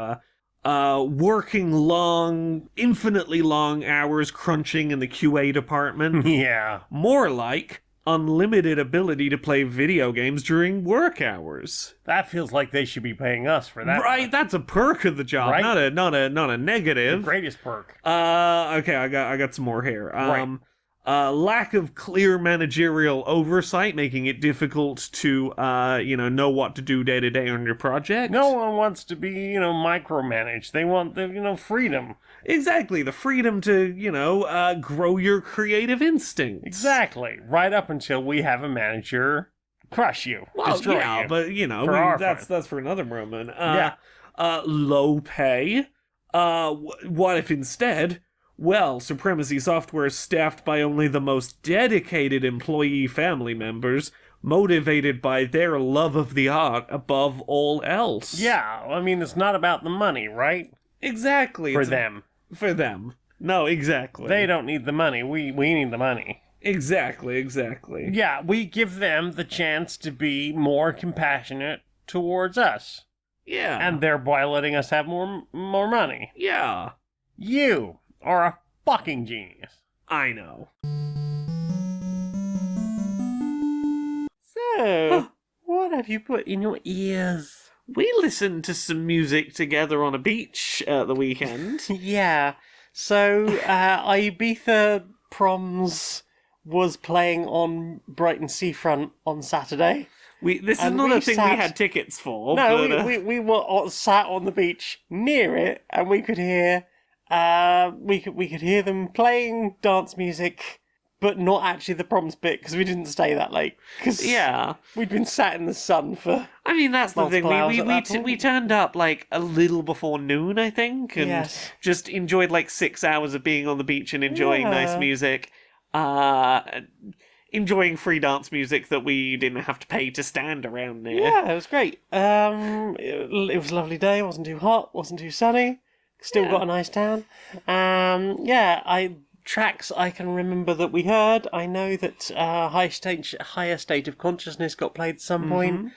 Working long, infinitely long hours crunching in the QA department. Yeah. More like unlimited ability to play video games during work hours. That feels like they should be paying us for that. Right, that's a perk of the job, Right. not a negative. The greatest perk. Okay, I got some more here. Lack of clear managerial oversight, making it difficult to know what to do day to day on your project. No one wants to be, micromanaged. They want the, freedom. Exactly, the freedom to, grow your creative instincts. Exactly. Right up until we have a manager crush you, Well, destroy yeah, you. but For our that's for another moment. Yeah. Low pay. What if instead? Well, Supremacy Software is staffed by only the most dedicated employee family members, motivated by their love of the art above all else. Yeah, I mean, it's not about the money, right? Exactly. For them. For them. No, exactly. They don't need the money. We need the money. Exactly. Yeah, we give them the chance to be more compassionate towards us. Yeah. And thereby letting us have more money. Yeah. You are a fucking genius. I know. So, what have you put in your ears? We listened to some music together on a beach at the weekend. Yeah. So, Ibiza Proms was playing on Brighton Seafront on Saturday. This is And not we a thing sat- we had tickets for. No, but, we were sat on the beach near it, and we could hear we could hear them playing dance music but not actually the proms bit because we didn't stay that late. Because we'd been sat in the sun for. I mean, that's the thing. multiple hours We turned up like a little before noon, I think, and Yes. just enjoyed like 6 hours of being on the beach and enjoying nice music. Enjoying free dance music that we didn't have to pay to stand around near. Yeah, it was great. It was a lovely day. It wasn't too hot. Wasn't too sunny. Still got a nice tan. Tracks I can remember that we heard. I know that Higher State of Consciousness got played at some point.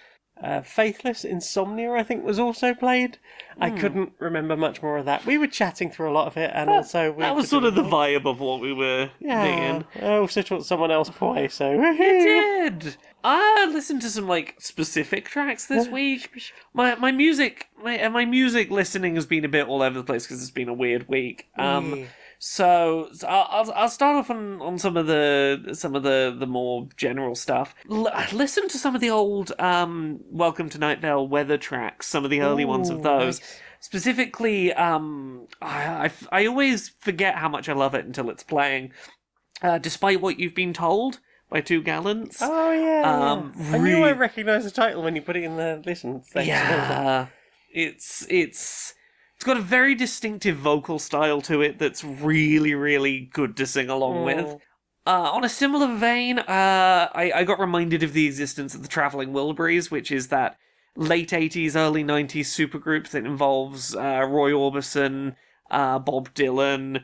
Faithless Insomnia, I think, was also played. I couldn't remember much more of that. We were chatting through a lot of it, and also That was sort of the vibe of what we were doing. I also taught someone else play, so You did. I listened to some like specific tracks this week. My music listening has been a bit all over the place because it's been a weird week. So I'll start off on some of the more general stuff. Listen to some of the old Welcome to Night Vale weather tracks, some of the early ones of those. Nice. Specifically, I always forget how much I love it until it's playing. Despite What You've Been Told by Two Gallants. Oh yeah. I knew I recognised the title when you put it in the listen. Yeah, it's got a very distinctive vocal style to it that's really, really good to sing along with. On a similar vein, I got reminded of the existence of the Travelling Wilburys, which is that late 80s, early 90s supergroup that involves Roy Orbison, Bob Dylan,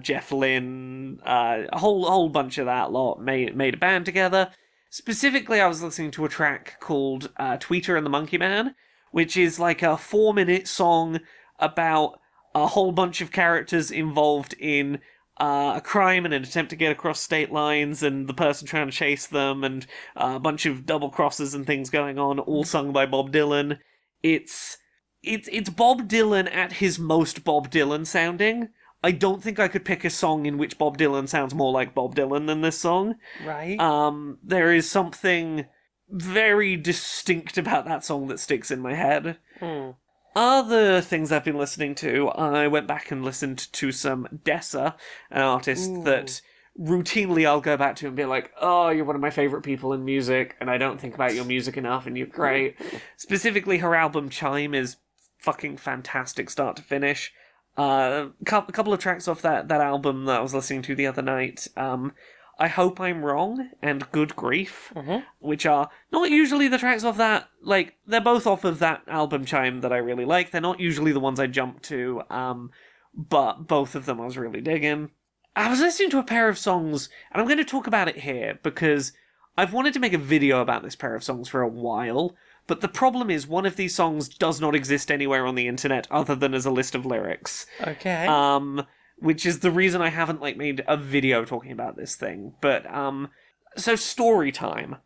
Jeff Lynne, a whole bunch of that lot made a band together. Specifically, I was listening to a track called Tweeter and the Monkey Man, which is like a 4-minute song about a whole bunch of characters involved in a crime and an attempt to get across state lines, and the person trying to chase them, and a bunch of double crosses and things going on, all sung by Bob Dylan. It's Bob Dylan at his most Bob Dylan sounding. I don't think I could pick a song in which Bob Dylan sounds more like Bob Dylan than this song. Right. There is something very distinct about that song that sticks in my head. Other things I've been listening to, I went back and listened to some Dessa, an artist that routinely I'll go back to and be like, oh, you're one of my favourite people in music, and I don't think about your music enough, and you're great. Specifically, her album Chime is fucking fantastic start to finish. A couple of tracks off that album that I was listening to the other night. I Hope I'm Wrong and Good Grief, which are not usually the tracks off that, like, they're both off of that album Chime that I really like. They're not usually the ones I jump to, but both of them I was really digging. I was listening to a pair of songs, and I'm going to talk about it here, because I've wanted to make a video about this pair of songs for a while, but the problem is one of these songs does not exist anywhere on the internet other than as a list of lyrics. Okay. Which is the reason I haven't made a video talking about this thing. But so story time.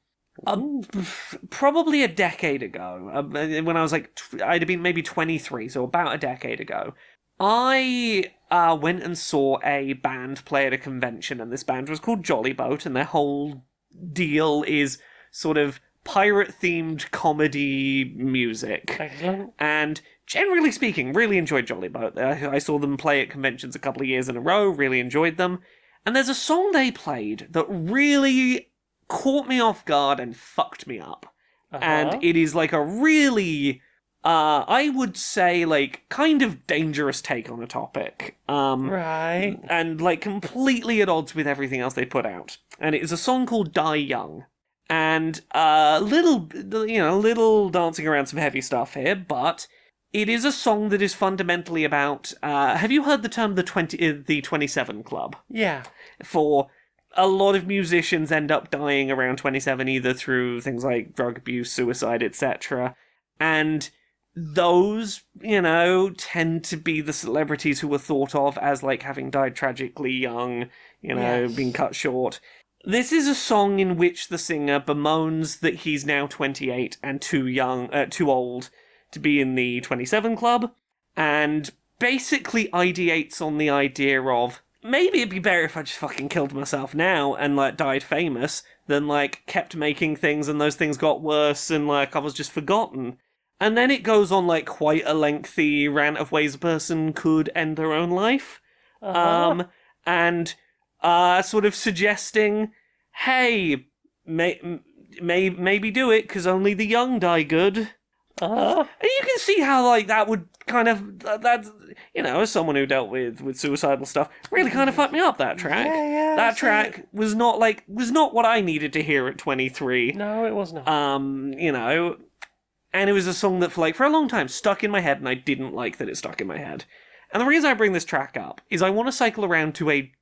Probably a decade ago, when I was I'd have been maybe 23, so about a decade ago, I went and saw a band play at a convention, and this band was called Jolly Boat, and their whole deal is sort of pirate-themed comedy music. Excellent. And generally speaking, really enjoyed Jolly Boat. I saw them play at conventions a couple of years in a row, really enjoyed them. And there's a song they played that really caught me off guard and fucked me up. And it is a really, I would say, kind of dangerous take on a topic. Right. And, completely at odds with everything else they put out. And it is a song called Die Young. And little dancing around some heavy stuff here, but it is a song that is fundamentally about. Have you heard the term the 27 Club? Yeah. For a lot of musicians end up dying around 27, either through things like drug abuse, suicide, etc. And those, tend to be the celebrities who were thought of as having died tragically young, Yes. being cut short. This is a song in which the singer bemoans that he's now 28 and too old to be in the 27 Club, and basically ideates on the idea of, maybe it'd be better if I just fucking killed myself now and, died famous, than, kept making things and those things got worse and, I was just forgotten. And then it goes on, quite a lengthy rant of ways a person could end their own life. And sort of suggesting, hey, maybe do it, because only the young die good. And you can see how, like, that would kind of, that's, you know, as someone who dealt with suicidal stuff, really kind of fucked me up, that track. Yeah, that track was not what I needed to hear at 23. No, it was not. You know, and it was a song that, for a long time, stuck in my head, and I didn't like that it stuck in my head. And the reason I bring this track up is I want to cycle around to a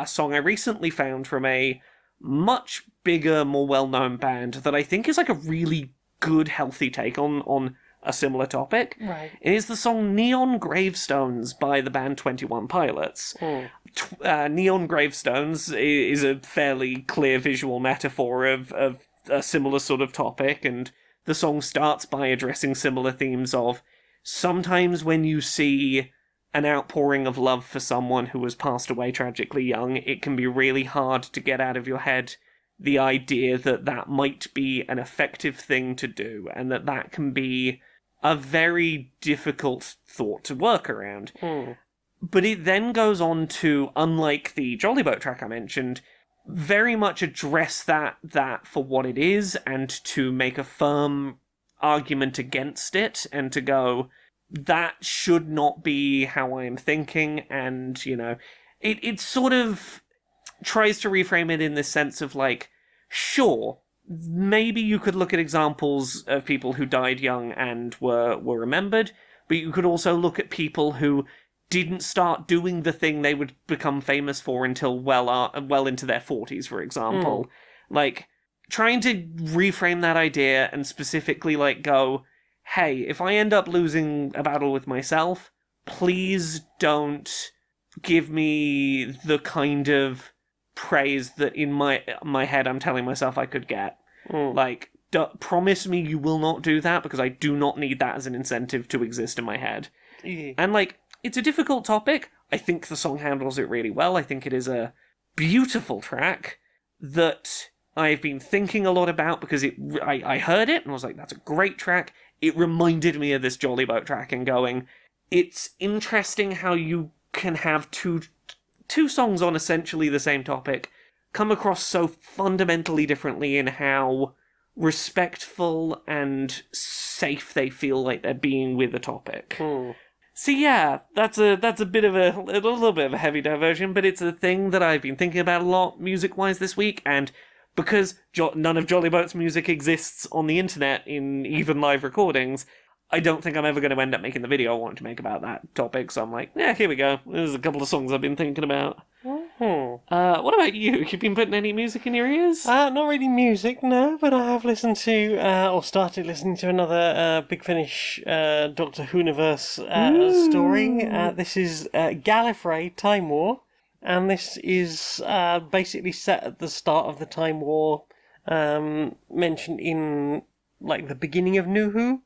song I recently found from a much bigger, more well-known band that I think is, like, a really good, healthy take on a similar topic. Right. It is the song Neon Gravestones by the band 21 Pilots. Neon Gravestones is a fairly clear visual metaphor of a similar sort of topic, and the song starts by addressing similar themes of sometimes when you see an outpouring of love for someone who has passed away tragically young, it can be really hard to get out of your head the idea that that might be an effective thing to do, and that can be a very difficult thought to work around. But it then goes on to, unlike the Jolly Boat track I mentioned, very much address that for what it is, and to make a firm argument against it, and to go, that should not be how I am thinking, and, you know, it sort of tries to reframe it in this sense of, like, sure, maybe you could look at examples of people who died young and were remembered, but you could also look at people who didn't start doing the thing they would become famous for until well into their 40s, for example. Like, trying to reframe that idea and specifically, like, go, hey, if I end up losing a battle with myself, please don't give me the kind of praise that in my head I'm telling myself I could get. Like, promise me you will not do that, because I do not need that as an incentive to exist in my head. And, like, it's a difficult topic. I think the song handles it really well. I think it is a beautiful track that I've been thinking a lot about, because I heard it and I was like, that's a great track. It reminded me of this Jolly Boat track, and going, it's interesting how you can have two songs on essentially the same topic come across so fundamentally differently in how respectful and safe they feel like they're being with the topic. So yeah, that's a bit of a little bit of a heavy diversion, but it's a thing that I've been thinking about a lot music-wise this week, and because none of Jolly Boat's music exists on the internet in even live recordings, I don't think I'm ever going to end up making the video I want to make about that topic, so I'm like, yeah, here we go. There's a couple of songs I've been thinking about. What about you? You been putting any music in your ears? Not really music, no, but I have listened to, or started listening to another Big Finish Doctor Who-niverse story. This is Gallifrey, Time War, and this is basically set at the start of the Time War, mentioned in, like, the beginning of New Who.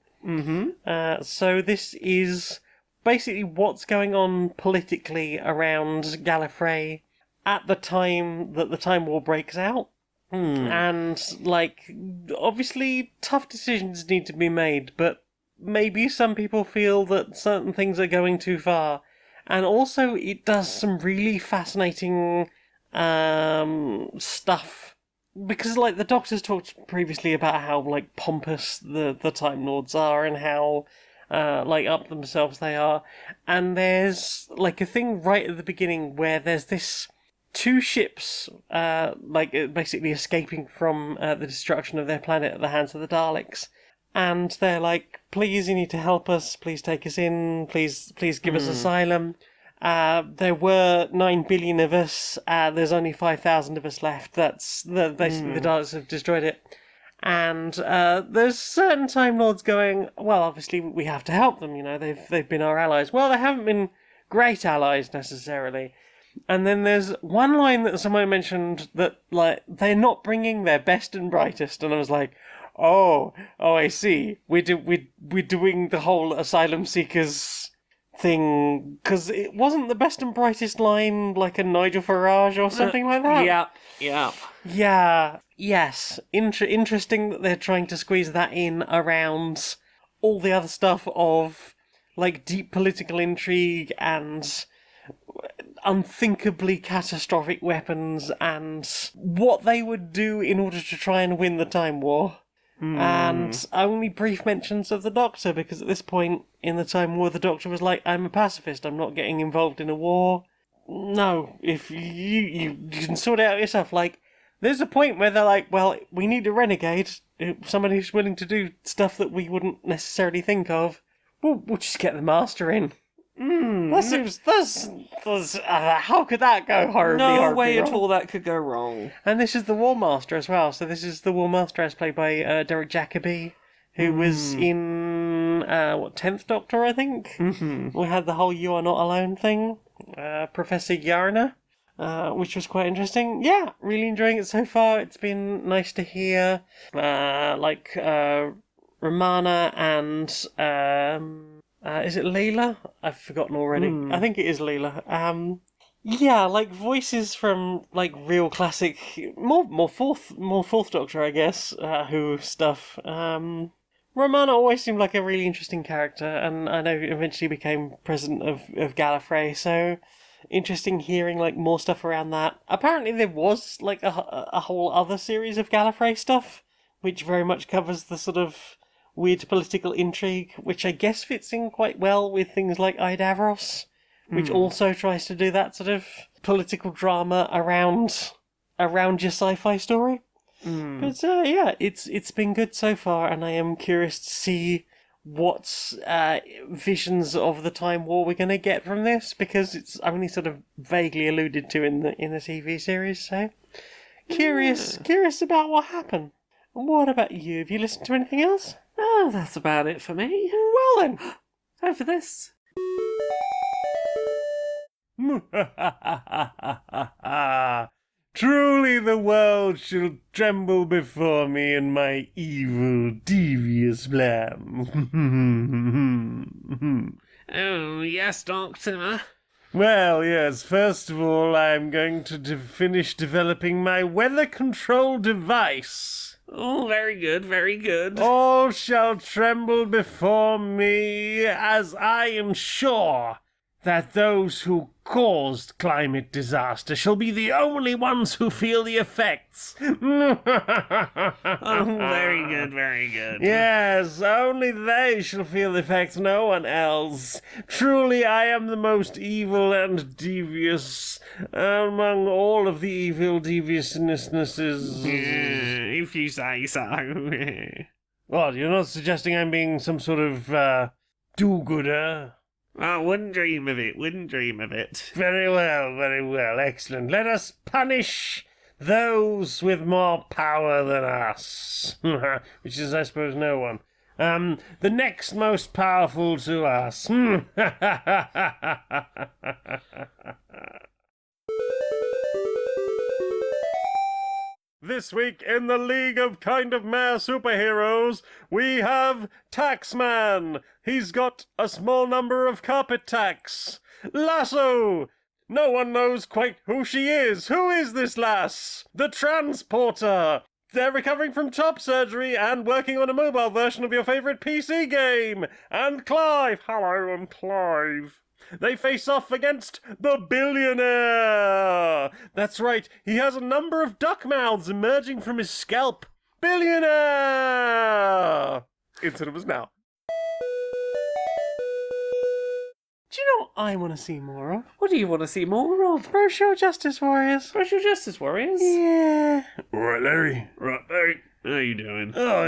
So this is basically what's going on politically around Gallifrey at the time that the Time War breaks out. And, like, obviously tough decisions need to be made, but maybe some people feel that certain things are going too far. And also it does some really fascinating stuff. Because, like, the Doctor's talked previously about how, like, pompous the Time Lords are, and how, like, up themselves they are. And there's, like, a thing right at the beginning where there's this two ships, basically escaping from the destruction of their planet at the hands of the Daleks. And they're like, please, you need to help us, please take us in, please give us asylum. There were 9 billion of us, there's only 5,000 of us left. Basically the Daleks have destroyed it. And there's certain Time Lords going, well, obviously we have to help them, you know, they've been our allies. Well, they haven't been great allies necessarily. And then there's one line that someone mentioned that, like, they're not bringing their best and brightest, and I was like, oh, I see. We're doing the whole asylum seekers thing, because it wasn't the best and brightest line like a Nigel Farage or something like that. Yeah. Yes. Interesting that they're trying to squeeze that in around all the other stuff of, like, deep political intrigue, and unthinkably catastrophic weapons and what they would do in order to try and win the Time War. And only brief mentions of the Doctor, because at this point in the Time War, the Doctor was like, I'm a pacifist, I'm not getting involved in a war. No, if you can sort it out yourself. Like, there's a point where they're like, well, we need a renegade, somebody who's willing to do stuff that we wouldn't necessarily think of. We'll just get the Master in. That seems... how could that go No way wrong? at all that could go wrong. And this is the War Master as well. So this is the War Master as played by Derek Jacobi, who was in, 10th Doctor, I think? Mm-hmm. We had the whole You Are Not Alone thing. Professor Yarna, which was quite interesting. Yeah, really enjoying it so far. It's been nice to hear, Romana and, is it Leela? I've forgotten already. I think it is Leela. Yeah, like voices from like real classic, more fourth Doctor, I guess. Who stuff. Romana always seemed like a really interesting character, and I know eventually became president of Gallifrey. So interesting hearing like more stuff around that. Apparently, there was like a whole other series of Gallifrey stuff, which very much covers the sort of weird political intrigue, which I guess fits in quite well with things like Davros, which also tries to do that sort of political drama around your sci-fi story. But yeah, it's been good so far, and I am curious to see what visions of the Time War we're going to get from this, because it's only sort of vaguely alluded to in the TV series. So curious about what happened. And what about you? Have you listened to anything else? Oh, that's about it for me. Well then, time for this. Truly the world shall tremble before me in my evil, devious plan. Oh, yes, Doctor. Well, yes, first of all, I'm going to finish developing my weather control device. Oh, very good, very good. All shall tremble before me, as I am sure that those who caused climate disaster shall be the only ones who feel the effects. Oh, very good, very good. Yes, only they shall feel the effects, no one else. Truly, I am the most evil and devious among all of the evil deviousnesses. If you say so. What, you're not suggesting I'm being some sort of, do-gooder? Oh, wouldn't dream of it, wouldn't dream of it. Very well, excellent. Let us punish those with more power than us. Which is, I suppose, no one. The next most powerful to us. This week in the League of Kind of Mare Superheroes, we have Taxman. He's got a small number of carpet tacks. Lasso. No one knows quite who she is. Who is this lass? The Transporter. They're recovering from top surgery and working on a mobile version of your favourite PC game. And Clive. Hello, I'm Clive. They face off against the Billionaire! That's right, he has a number of duck mouths emerging from his scalp. Billionaire! In cinemas now. Do you know what I want to see more of? What do you want to see more of? Social Justice Warriors. Social Justice Warriors? Yeah. Alright, Larry. Right, Larry. How you doing? Oh,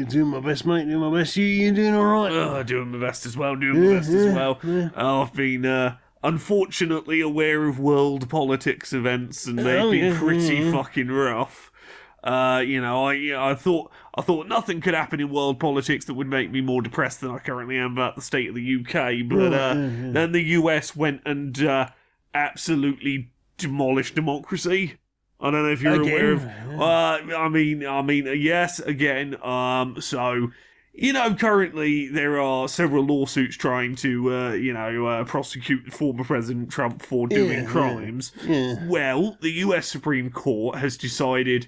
doing my best, mate, doing my best. You doing alright? Oh, doing my best as well, I've been, unfortunately aware of world politics events, and they've been pretty fucking rough. I thought nothing could happen in world politics that would make me more depressed than I currently am about the state of the UK, but then the US went and absolutely demolished democracy. I don't know if you're aware of. Yes, again. So, currently there are several lawsuits trying to, prosecute former President Trump for doing crimes. Yeah. Well, the US Supreme Court has decided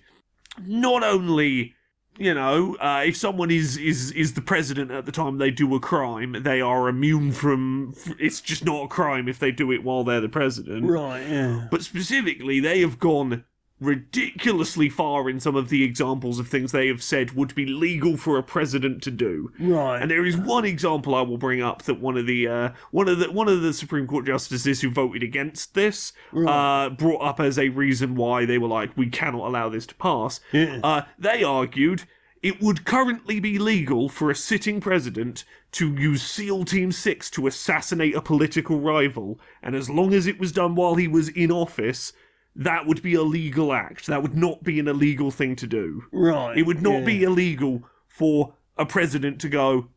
not only if someone is the president at the time they do a crime, they are immune from. It's just not a crime if they do it while they're the president. Right, yeah. But specifically, they have gone ridiculously far in some of the examples of things they have said would be legal for a president to do. Right. And there is one example I will bring up that one of the Supreme Court justices who voted against this brought up as a reason why they were like, we cannot allow this to pass. Yeah. They argued it would currently be legal for a sitting president to use SEAL Team 6 to assassinate a political rival, and as long as it was done while he was in office, that would be a legal act. That would not be an illegal thing to do. Right. It would not be illegal for a president to go,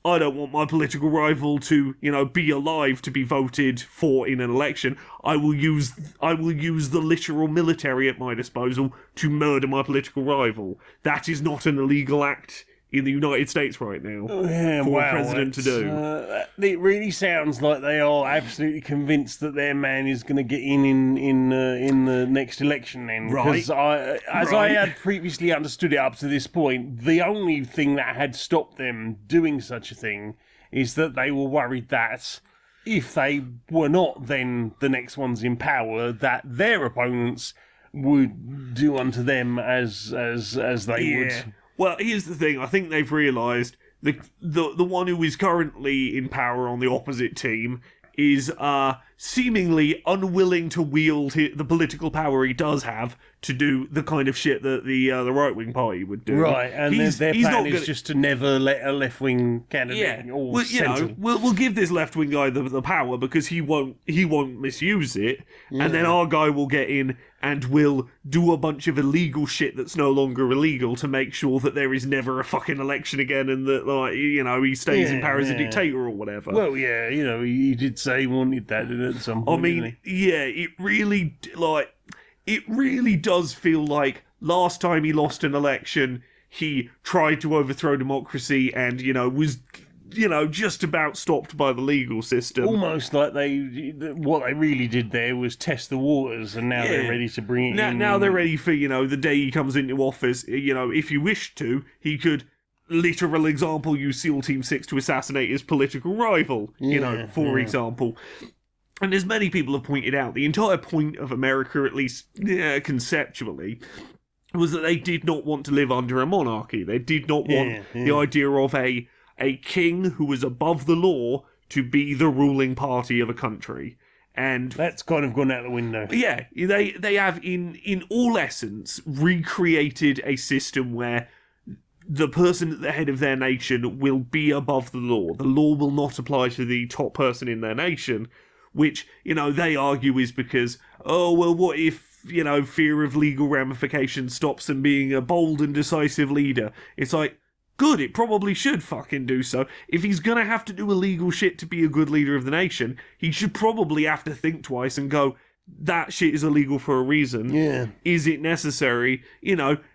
I don't want my political rival to, be alive to be voted for in an election. I will use the literal military at my disposal to murder my political rival. That is not an illegal act in the United States right now for a president to do. It really sounds like they are absolutely convinced that their man is going to get in the next election. Then, because I had previously understood it up to this point, the only thing that had stopped them doing such a thing is that they were worried that if they were not then the next ones in power, that their opponents would do unto them as they would. Well, here's the thing. I think they've realised the one who is currently in power on the opposite team is seemingly unwilling to wield the political power he does have to do the kind of shit that the right-wing party would do. Right, and their plan is just to never let a left-wing candidate we'll give this left-wing guy the power because he won't misuse it, and then our guy will get in and will do a bunch of illegal shit that's no longer illegal to make sure that there is never a fucking election again and that, he stays in power as a dictator or whatever. Well, yeah, he did say he wanted that at some point. I mean, it really does feel like last time he lost an election, he tried to overthrow democracy and, was just about stopped by the legal system. Almost like what they really did there was test the waters, and now they're ready to bring it in. Now they're ready for, the day he comes into office, if he wished to, he could, literal example, use SEAL Team 6 to assassinate his political rival, for example. And as many people have pointed out, the entire point of America, at least conceptually, was that they did not want to live under a monarchy. They did not want the idea of a king who was above the law to be the ruling party of a country. And that's kind of gone out the window. Yeah, they have, in all essence, recreated a system where the person at the head of their nation will be above the law. The law will not apply to the top person in their nation, which, they argue is because, what if, fear of legal ramifications stops them being a bold and decisive leader? It's like, good, it probably should fucking do so. If he's gonna have to do illegal shit to be a good leader of the nation, he should probably have to think twice and go, that shit is illegal for a reason. Yeah. Is it necessary?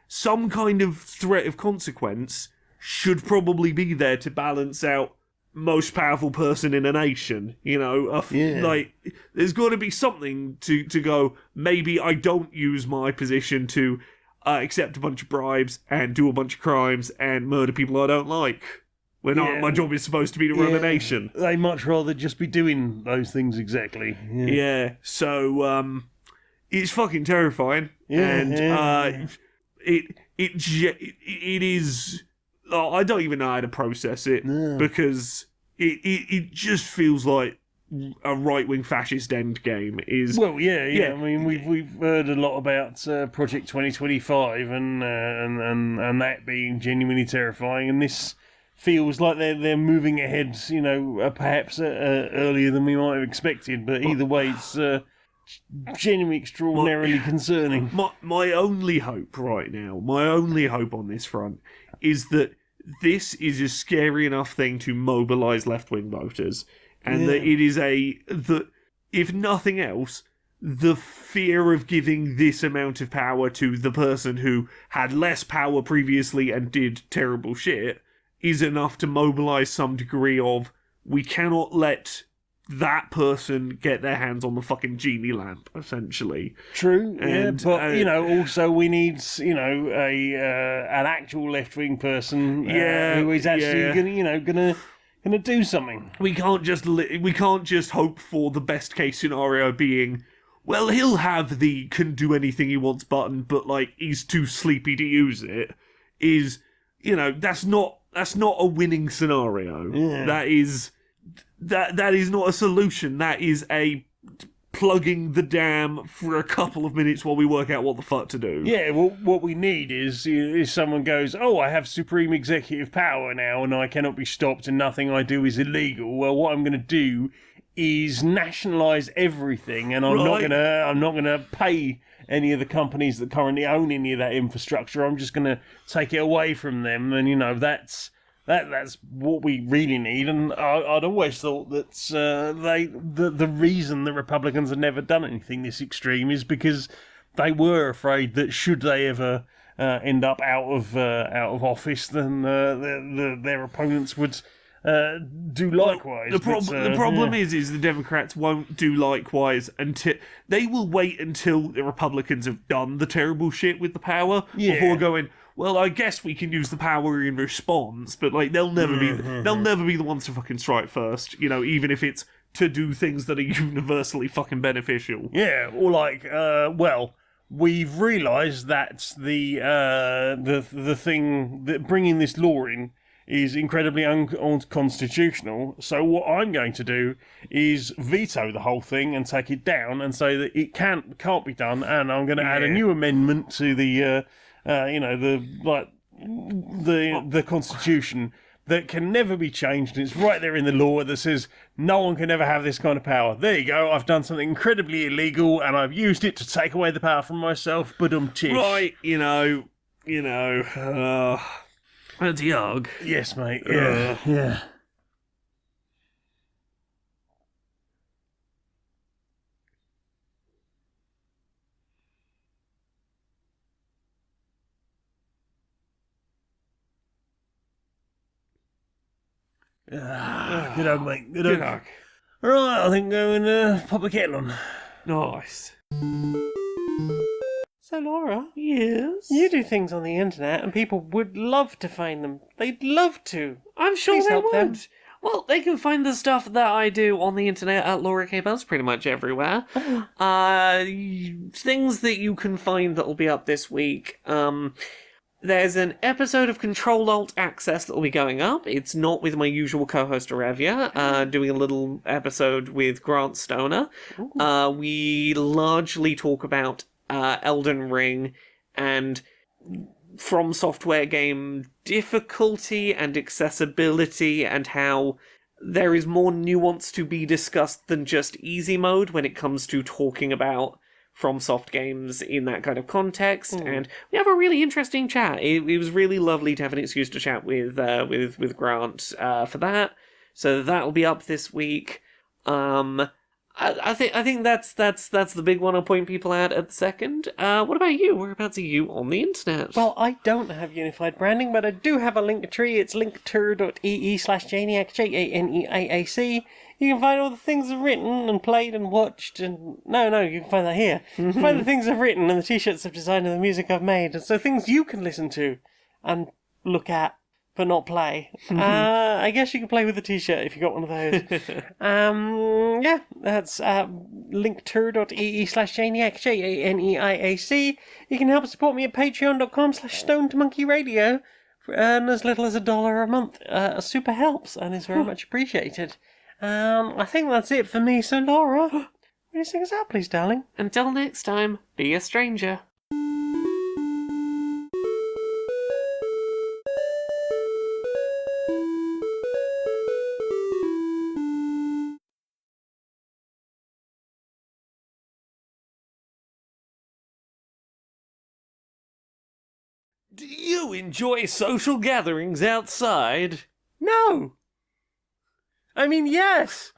Some kind of threat of consequence should probably be there to balance out most powerful person in a nation, like there's got to be something to go, maybe I don't use my position to accept a bunch of bribes and do a bunch of crimes and murder people I don't like when my job is supposed to be to run a nation. They much rather just be doing those things exactly. So it's fucking terrifying, and it is. I don't even know how to process it because it just feels like a right-wing fascist endgame is. Well, yeah. I mean, we've heard a lot about Project 2025 and that being genuinely terrifying, and this feels like they're moving ahead. Perhaps earlier than we might have expected, but either way, it's genuinely extraordinarily concerning. My only hope right now, my only hope on this front, is that this is a scary enough thing to mobilise left-wing voters, and that it is that if nothing else, the fear of giving this amount of power to the person who had less power previously and did terrible shit is enough to mobilise some degree of, we cannot let that person get their hands on the fucking genie lamp, essentially. True, And, but also we need an actual left wing person, who is actually gonna do something. We can't just hope for the best case scenario being, well, he'll have the can do anything he wants button, but like he's too sleepy to use it. That's not a winning scenario. Yeah. That is not a solution. That is a plugging the dam for a couple of minutes while we work out what the fuck to do. Yeah, well, what we need is someone goes, oh, I have supreme executive power now and I cannot be stopped and nothing I do is illegal. Well, what I'm going to do is nationalise everything, and I'm not gonna pay any of the companies that currently own any of that infrastructure. I'm just gonna take it away from them, and that's what we really need. And I'd always thought that the reason the Republicans have never done anything this extreme is because they were afraid that should they ever end up out of office, then their opponents would do likewise. The problem is the Democrats won't do likewise until they will wait until the Republicans have done the terrible shit with the power before going, well, I guess we can use the power in response, but like they'll never be the ones to fucking strike first, even if it's to do things that are universally fucking beneficial. Yeah, or like, we've realised that the thing that bringing this law in is incredibly unconstitutional, so what I'm going to do is veto the whole thing and take it down and say that it can't be done, and I'm going to add a new amendment to the Constitution that can never be changed, and it's right there in the law that says no one can ever have this kind of power. There you go, I've done something incredibly illegal and I've used it to take away the power from myself, but tish. Right, that's Yug. Yes, mate. Yeah. Yeah. Good dog, mate. Good dog. Right, I think go and pop the kettle on. Nice. So, Laura, Yes? you do things on the internet and people would love to find them. They'd love to. I'm sure Please they help would. them. Well, they can find the stuff that I do on the internet at Laura K. Buzz pretty much everywhere. Things that you can find that will be up this week. There's an episode of Control Alt Access that will be going up. It's not with my usual co-host Arevia, doing a little episode with Grant Stoner. We largely talk about Elden Ring and From Software game difficulty and accessibility, and how there is more nuance to be discussed than just easy mode when it comes to talking about FromSoft games in that kind of context. And we have a really interesting chat. It was really lovely to have an excuse to chat with Grant for that. So that'll be up this week. I think that's the big one I'll point people at the second. What about you? Whereabouts are you on the internet? Well, I don't have unified branding, but I do have a Linktree. It's linktree.ee/Janiac, Janeaac. You can find all the things I've written and played and watched, and no, you can find that here. You can find the things I've written and the t-shirts I've designed and the music I've made, and so things you can listen to and look at but not play. I guess you can play with the t-shirt if you got one of those. That's linktree.ee/Janiac, Janeaic. You can help support me at patreon.com/stonedmonkeyradio and as little as $1 a month. Super helps and is very much appreciated. I think that's it for me, so Laura, will you sing us out, please, darling? Until next time, be a stranger. Do you enjoy social gatherings outside? No! I mean, yes!